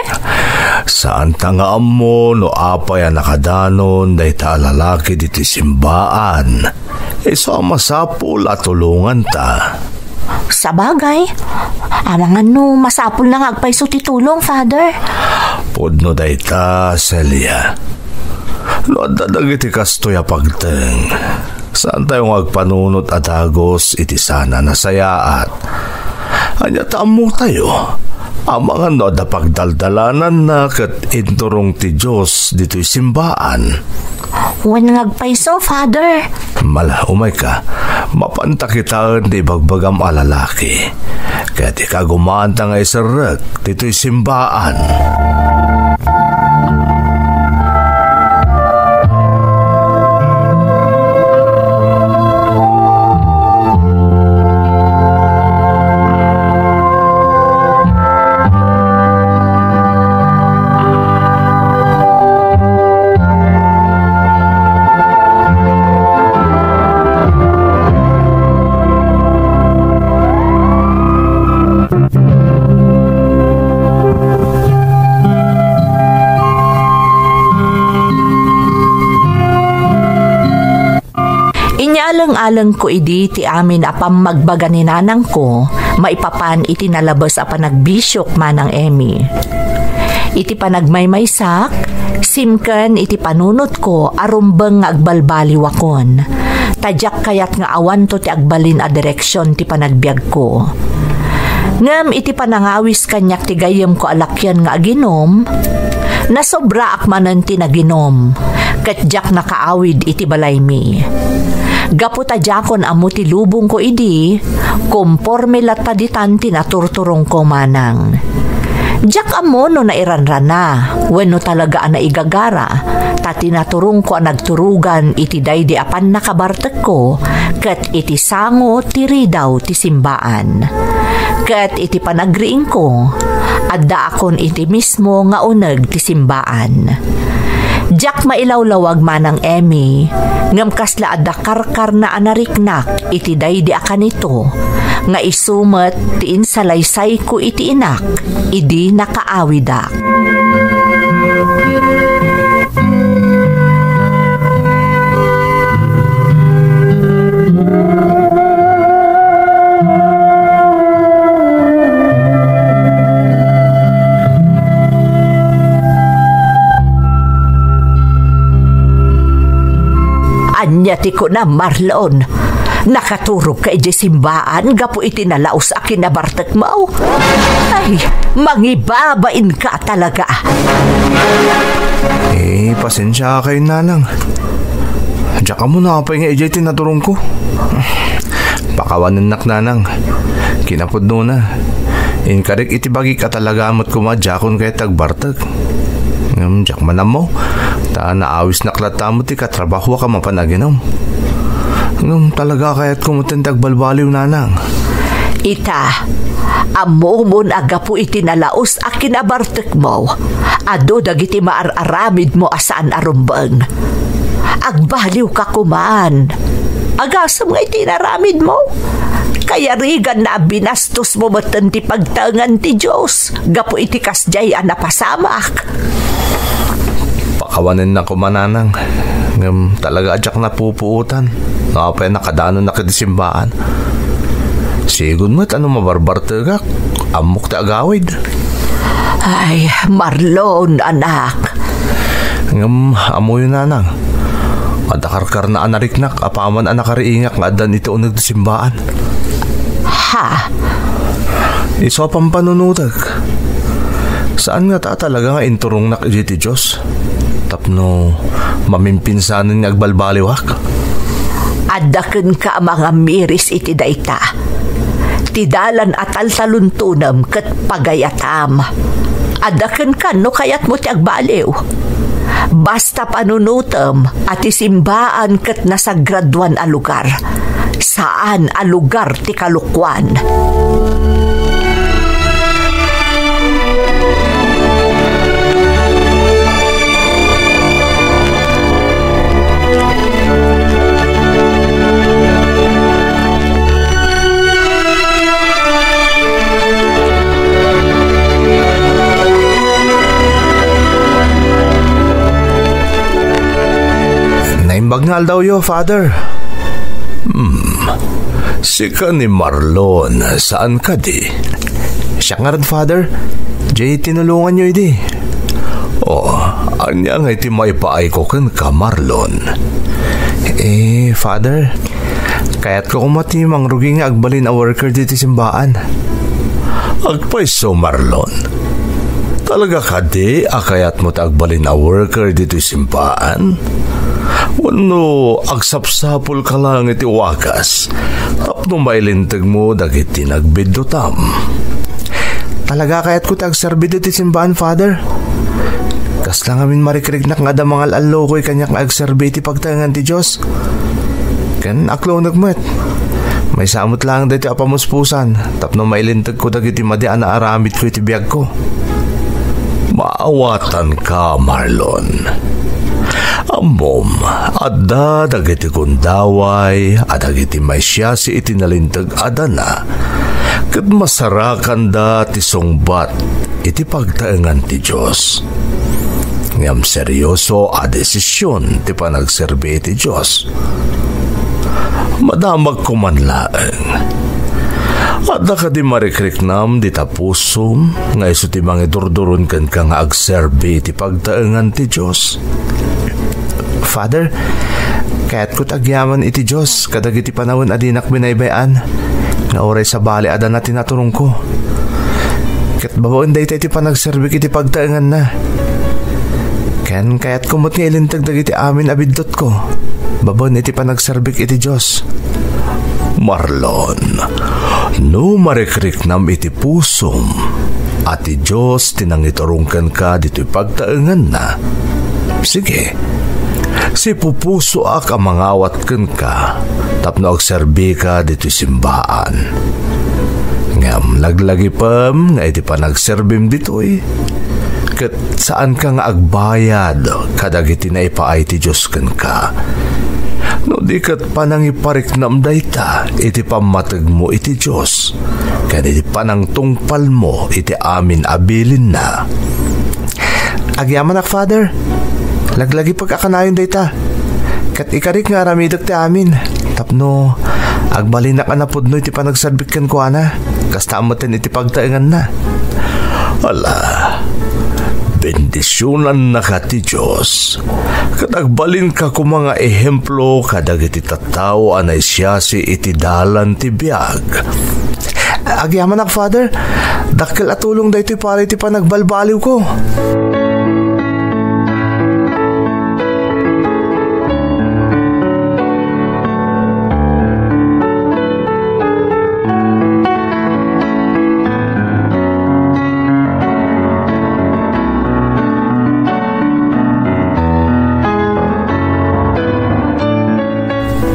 Saan ta nga amo no apay ang nakadanon day ta lalaki dito simbaan. So masapul at tulungan ta. Sa bagay, amangan no masapul na ngagpaiso ti tulong, Father. Podno day ta, Celia. No adadag iti kastoy apagteng. Saan tayo magpanunot at agos iti sana nasayaat. Anya tamo tayo. Amangan no da pagdaldalanan na kat inturong ti Diyos dito'y simbaan. Wan ngagpaiso, Father. Mala, umay ka. Mapanta kita di bagbagam alalaki. Kaya di ka gumanta nga isarag dito'y simbaan. Alang-alang ko idi ti amin apam magbaga ni nanang ko, maipapan iti nalabas apa nagbisyok manang Emmy. Iti panagmaymaysak, simken iti panunot ko arumbeng nga agbalbaliwakon. Tadyak kayat nga awan to ti agbalin a direksyon ti panagbiag ko. Ngam iti panangawis kanyak ti gayem ko alakyan nga aginom, nasobra akmanan ti naginom, katjak nakaawid iti balay mi. Gaputa jakon amo ti lubong ko idi, komporme lat paditan tinaturturong ko manang. Jak amo no nairanran na, wenno talaga na igagara, tati naturong ko nagturugan iti daydi apan nakabartek ko, ket iti sango tiri daw ti simbaan. Ket iti panagriing ko, adda akon iti mismo nga uneg ti simbaan. Jak mailawlawag manang Emmy, ngam kasla adda karkar na anariknak iti daydi akanito, nga isumet ti insalaysay ko iti inak, idi nakaawidak. Anyati ko na, Marlon. Nakaturog ka iti simbaan, gapo iti nalaos akin na bartek mo. Ay, mangibabain ka talaga. Pasensya kayo, nanang. Diyan ka muna pa nga iti naturong ko. Pakawanan nak, nanang. Kinapod no na. Inkarik iti bagi ka talaga amat kumadjakon kay tagbartek. Diyak manam mo. Ta naawis naklata mo ti katrabaho ka mapanaginom. Talaga kaya't kumutindag balbaliw, nanang. Ita, amo mon aga po iti nalaos akin abartek mo. Ado dagiti maararamid mo asaan arumbang. Agbaliw ka kuman. Agasam nga iti naramid mo. Kaya rigan na binastos mo matan ti pagtangan ti Diyos. Gapo iti kasjay anapasamak. Pakawanin na kumananang. Talaga adyak na pupuutan. Napay nakadano na kadisimbaan. Sigun mo't ano mabarbartagak. Amok ti agawid. Ay, Marlon, anak. Amo yun, nanang. Adakarkar na anariknak. Apaman anakariingak nga adan ito unag disimbaan. Ha? Iso pang panunutag. Saan nga talaga nga inturong nak iti Diyos? Tapno mamimpinsanan nga agbalbaliwak. Adaken ka mga miris iti dayta. Tidalan at altaluntunam ket pagayatam. Adaken ka no kayat mo ti agbaliw. Basta panunutam at isimbaan ket nasagraduan a lugar. Saan a lugar ti kalukwan? Bagnal daw yo, Father. Sika ni Marlon, saan ka di? Siya nga rin, Father. Jay, tinulungan nyo di. Anya nga iti maipaay ko kan ka, Marlon. Father, kaya't ko kumati mang rugi nga agbalin a worker dito simbaan. Agpaiso, Marlon. Talaga ka di, akayat mo agbalin a worker dito simbaan? Wano, agsapsapol ka lang iti wakas. Tapno mailintag mo dagiti nagbidutam. Talaga kaya't ko tagserbido iti simbahan, Father? Kas lang amin marikirignak nga da mga alalo ko'y kanyak agserbi iti pagtangan ti Diyos. Kan aklaw nagmet. May samot lang dito apamuspusan. Tapno mailintag ko dagiti madian na aramid ko iti biyag ko. Maawatan ka, Marlon. Amom, adda dagiti kundaway, adagiti may siya si itinalintag adana, kat masarakan da ti sungbat, iti pagtaengan ti Diyos. Ngam seryoso a desisyon ti panagserbi ti Diyos. madamag ko man laeng. At ka di marikriknam di tapusom, nga iso ti mga durduron kan ka nga agserbi ti pagtaengan ti Diyos. Father, kaya't ko't agyaman iti Diyos, kadag iti panahon adinak binaybayan, nga oray sa bali ada na tinaturong ko. Kaya't babaon day tayo iti panagserbi iti pagtaengan na. Kaya't kumot nga ilintagdag iti amin abidot ko, babaon iti panagserbik iti Diyos. Marlon, no marikriknam iti pusom, at ti Diyos tinangiturungkan ka dito'y pagtaengan na. Sige, si pupuso ak ang mangawat ken ka, tapno agserbi ka dito'y simbaan. Ngam laglagi pam, nga iti panagserbim dito'y, ket saan ka nga agbayad, kadag iti naipaay ti Diyos ken ka. No di kat panangipariknam dayta, iti pamatag mo iti Diyos, kaya iti panang tungpal mo, iti amin abilin na. Agyaman ak, Father, laglagi pagkakanayon dayta, kat ikarik nga ramidag ti amin, tapno agbalin na ka na pudno iti panagserbikan ko ana, kasta amaten iti pagtaengan na. Ala, bendisyonan na ka ti Diyos. Kadagbalin ka kung mga ehemplo kadag iti tattao anay siya si iti dalan ti biyag. Agyaman ak, Father, dakkel atulong da ito'y para iti panagbalbaliw ko.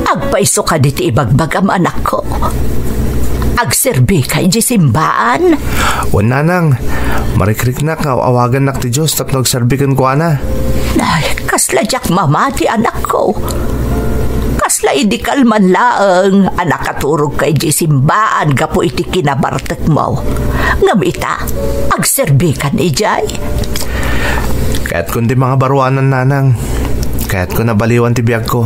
Agpaiso ka diti ibagbag am anak ko. Agserbi ka iti simbaan. Wan nanang, marikrik na ka, awagan nak ti Diyos, tapno agserbikan ko ana. Ay, kasla jak mamati anak ko. Kasla idikal man laeng, anak katurog ka iti simbaan, gapo iti kinabartek mo. Ngamita, agserbi ka ni Jay. Kaya't kundi mga baruanan nanang, kaya't ko nabaliwan ti biyag ko.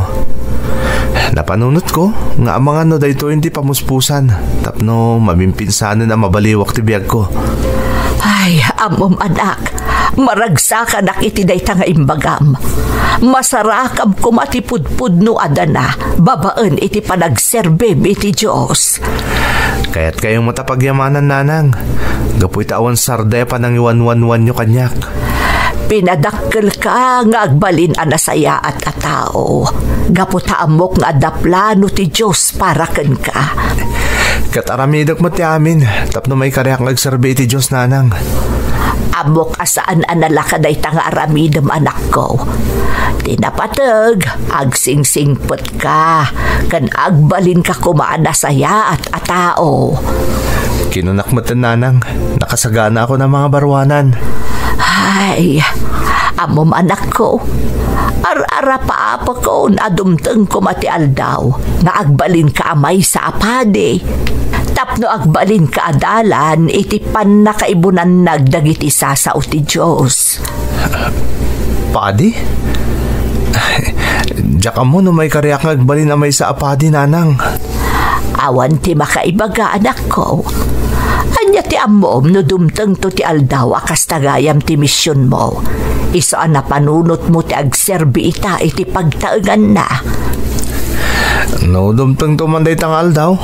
Napanunot ko nga ang mga no dayto hindi pamuspusan, tapno mamimpinsanan na mabaliwak ti biyag ko. Ay, amom anak, maragsa ka nakiti dayta nga imbagam. Masarakam kumatipudpud no adana, babaan iti panagserbib iti Diyos. Kaya't kayong matapagyamanan nanang, gapoy tawan sarday pa nang iwanwanwan nyo kanyak. Pinadakkel ka nga agbalin anasaya at atao. Gaputa amok nga adaplano ti Diyos para ken ka. Kataramidok mo ti amin, tapno may kariyak nagserbi ti Diyos nanang. Amok asaan analakaday ta nga aramidem anak ko. Tinapatag, agsingsingpot ka, kan agbalin ka kumaanasaya at atao. Kinunak mo ti nanang, nakasagana ako ng mga barwanan. Ay, amom anak ko, ar-ara pa apa ko na dumteng ko mati aldaw, nga agbalin ka amay sa apade. Tapno agbalin ka adalan, iti pan na kaibunan nagdagiti sasa ti Diyos. Padi? Diyak mo no may kariyak nga agbalin amay sa apade nanang. Awan ti makaibaga anak ko. Anya ti amom no dumteng to ti aldaw akas tagayam ti misyon mo. Isaan na panunot mo ti agserbi ita iti pagtaengan na. No dumteng to man daytang aldaw.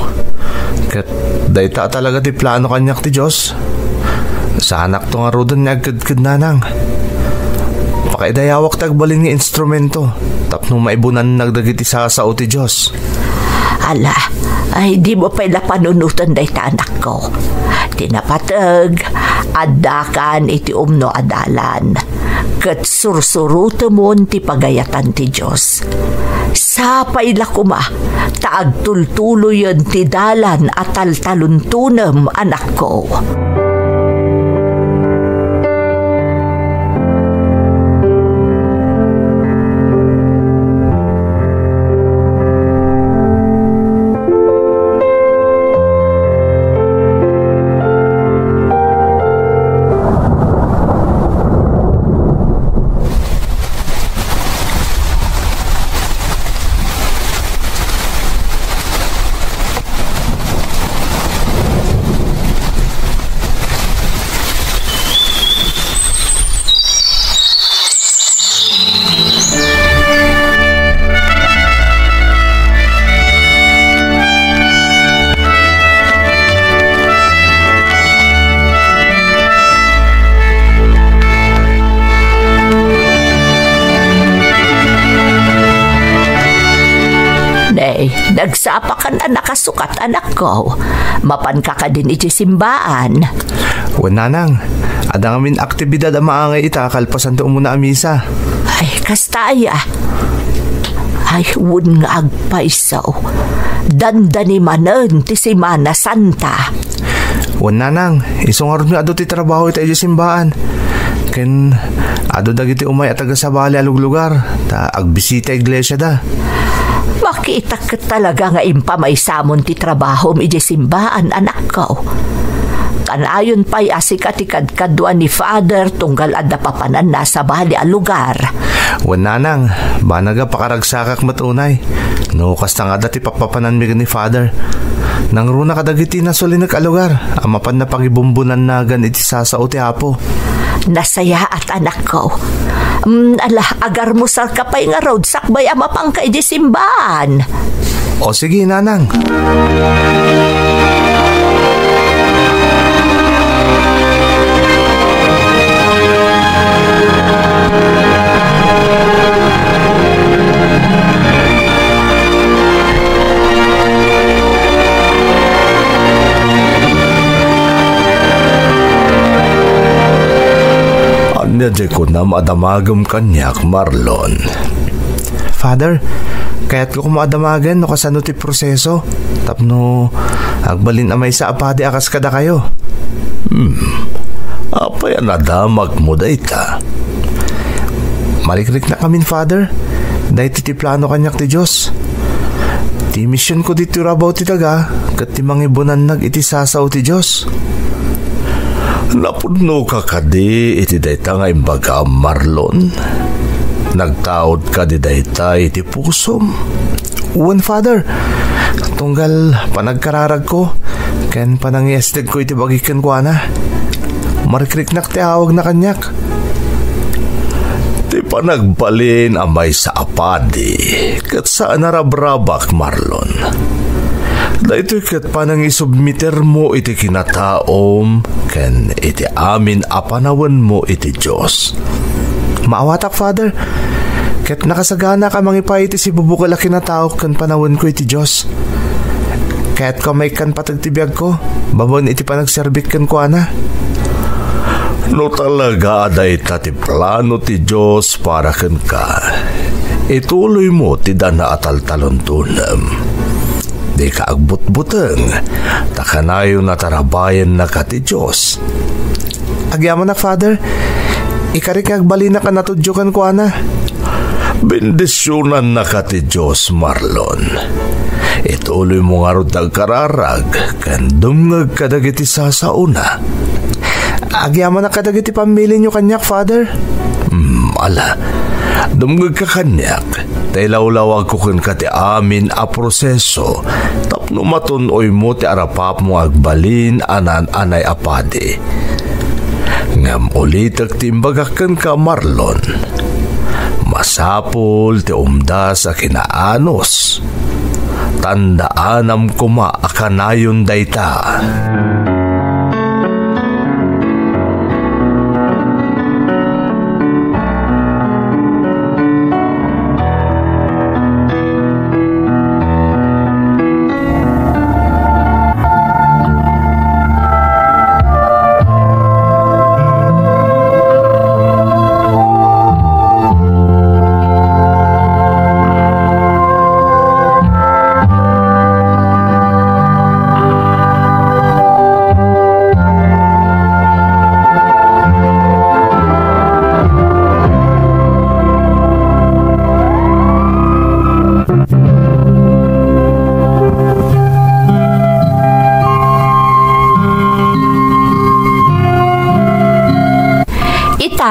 Kat dayta talaga ti plano kanyak ti Diyos. Sa anak to nga rodon niya agkadkad nanang. Pakaidayawak tagbalin nga instrumento. Tapno maibunan nagdagiti sasao ti Diyos. Ala, ay di mo pala panunutan dayta anak ko. Tinapatag, adakan iti umno adalan. Kat sursuruto mo ti pagayatan ti Diyos. Sapay lakuma, taagtultuloy ti dalan at taltaluntunem anak ko. Nagsapa ka na nakasukat, anak ko. Mapan ka din iti simbaan. Nanang, adang amin aktibidad ang maangay ita kalpasan to muna amisa. Ay, kastaya. Ay, wun nga agpaisaw. Dandani manen ti Semana Santa. Nanang, isungarod nga ado ti trabaho ita iti simbaan. Ken ado dagiti umay at taga-sabali alug lugar. Ta agbisita iglesia da. Makita ka talaga nga impamay samon ti trabaho iti simbaan, anak ko. Kanayon pa'y asikatikad kadwa ni Father tunggal adda papanan na sa bali a lugar. Nanang, banaga pakaragsakak matunay. No, kasta nga dati papapanan mi ni Father. Nang runa kadagiti na sulinak a lugar. Amapan na pangibumbunan nagan iti sasao ti Apo. Nasaya at anak ko. Agar mo sa kapay nga road sakbay amapang ka iti simbaan. O sige, Nanang. Anya ko na madamagam kanyak, Marlon. Father, kaya't ko kumadamagan no kasano ti proseso. Tapno, agbalin amay sa apade akas kada kayo. Apay nadamag mo dayta. Marikrik na kamin, Father. Dahil ti plano kanyak ti Diyos. Ti mission ko dito rabaw ti taga, kat ti mangibunan nag iti sasaw ti Diyos. Napudno ka kadi iti dayta nga imbaga, Marlon. Nagtaod ka di dayta iti pusom. Father, tunggal panagkararag ko, ken panangyestig ko iti bagikan ko ana. Marikrik-nak ti awag na kanyak. Ti panagbalin amay sa apadi, kat saan narabrabak, Marlon. Dahito kat panang isubmiter mo iti kinataom, ken iti amin apanawan mo iti Diyos. Maawatak, Father. Ket nakasagana ka mangipay iti si bubukal a kinataok ken panawan ko iti Diyos. Kaya't kamay kan patagtibiyag ko, babon iti panagserbik ken ko ana. No talaga aday ti plano ti Diyos para ken ka. Ituloy mo ti dana ataltalontunem. Di ka agbut-buteng, takanayo na tarabayan na ka ti Diyos. Agyaman na, Father. Ikarik agbalina ka natudyokan ko ana. Bendisyonan na ka ti Diyos, Marlon. Ituloy mo nga ron tagkararag, kandumngag kadagiti sasauna. Agyaman na kadagiti pamili nyo kanyak, Father. Ala, dumngag ka kanyak. Taylawlawag ko kun ka ti amin a proseso. Tapno matunoy mo ti arapap mo agbalin anan anay apadi. Ngam ulitak ti imbagakan ka, Marlon. Masapol ti umdas a kinaanos. Tandaanam kuma akanayon dayta.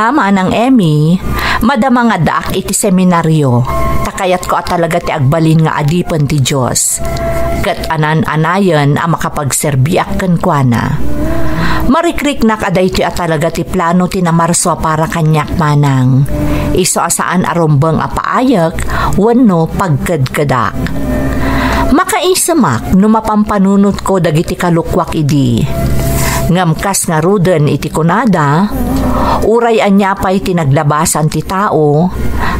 Manang Emmy, madama nga daak iti seminaryo. Takayat ko at talaga ti agbalin nga adipan ti Diyos. Kat anan-anayan ang makapagserbiak ken kuana. Marikrik na kaday ti at talaga ti plano ti namarso para kanyak manang. Iso asaan arumbang apaayak, wano pagkadkadak. Makaisamak no mapampanunot ko dagiti kalukwak idi. Ngamkas nga ruden iti kunada, uray anya pa'y tinaglabasan ti tao,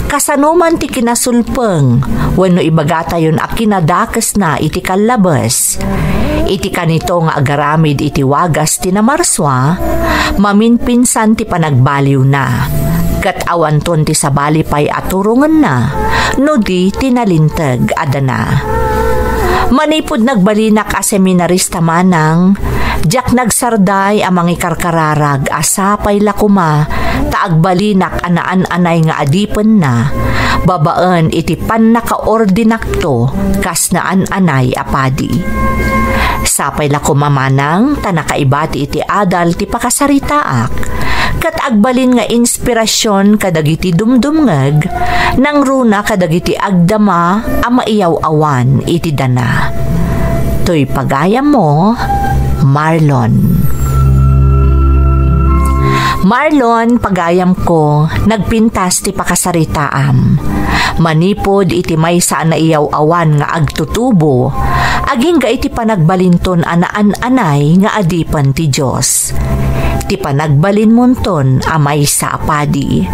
kasanuman ti kinasulpeng, wenno ibagata yun a kinadakes na iti kalabas. Iti kanito nga agaramid iti wagas ti namarswa, maminpinsan ti panagbaliw na. Kat awanton ti sabali pa'y aturungan na, no di tinalintag adana. Manipod nagbalinak a seminarista manang, jak nagsarday amang ikarkararag asapay lakuma, taagbalinak anaan-anay nga adipen na, babaan iti pan nakaordinakto kas naan-anay apadi. Sapay lakuma manang tanakaibati iti adal ti pakasaritaak, kat agbalin nga inspirasyon kadagiti dumdumngeg, nang runa kadagiti agdama ama iyaw-awan iti dana. To'y pagayam mo, Marlon. Marlon, pagayam ko, nagpintas ti pakasaritaam. Manipod iti maysa na iyaw-awan nga agtutubo, aging ga iti panagbalinton anaan-anay nga adipan ti Diyos. Ti panagbalin monton amay sa apadi.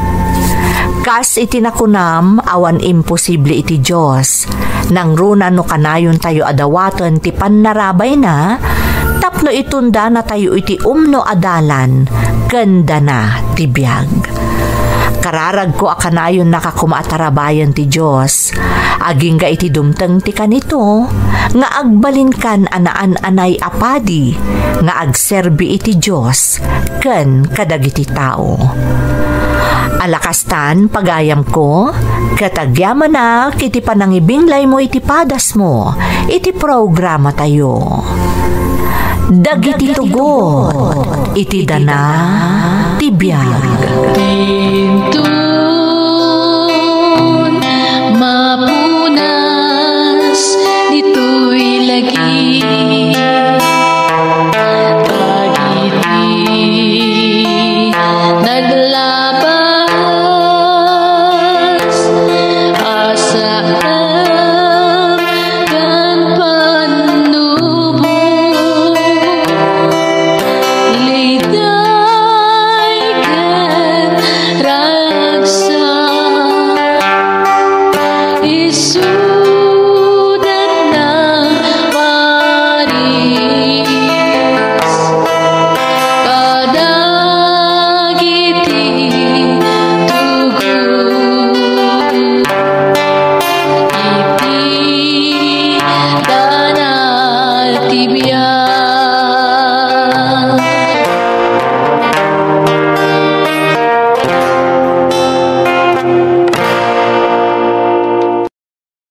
Kas iti nakunam awan imposible iti Diyos, nang runa no kanayon tayo adawaton ti pannarabay na, tapno itunda na tayo iti umno adalan, ganda na ti biyag. Kararag ko akanayon nakakumaatarabayan ti Diyos, aging ga iti dumteng ti kanito, nga agbalin kan anaan-anay apadi, nga agserbi iti Diyos, ken kadagiti tao. Alakastan, pagayam ko, katagyaman na kiti panangibinglay mo iti padas mo, iti programa tayo. Dagiti tugot, iti dana, tibiyag.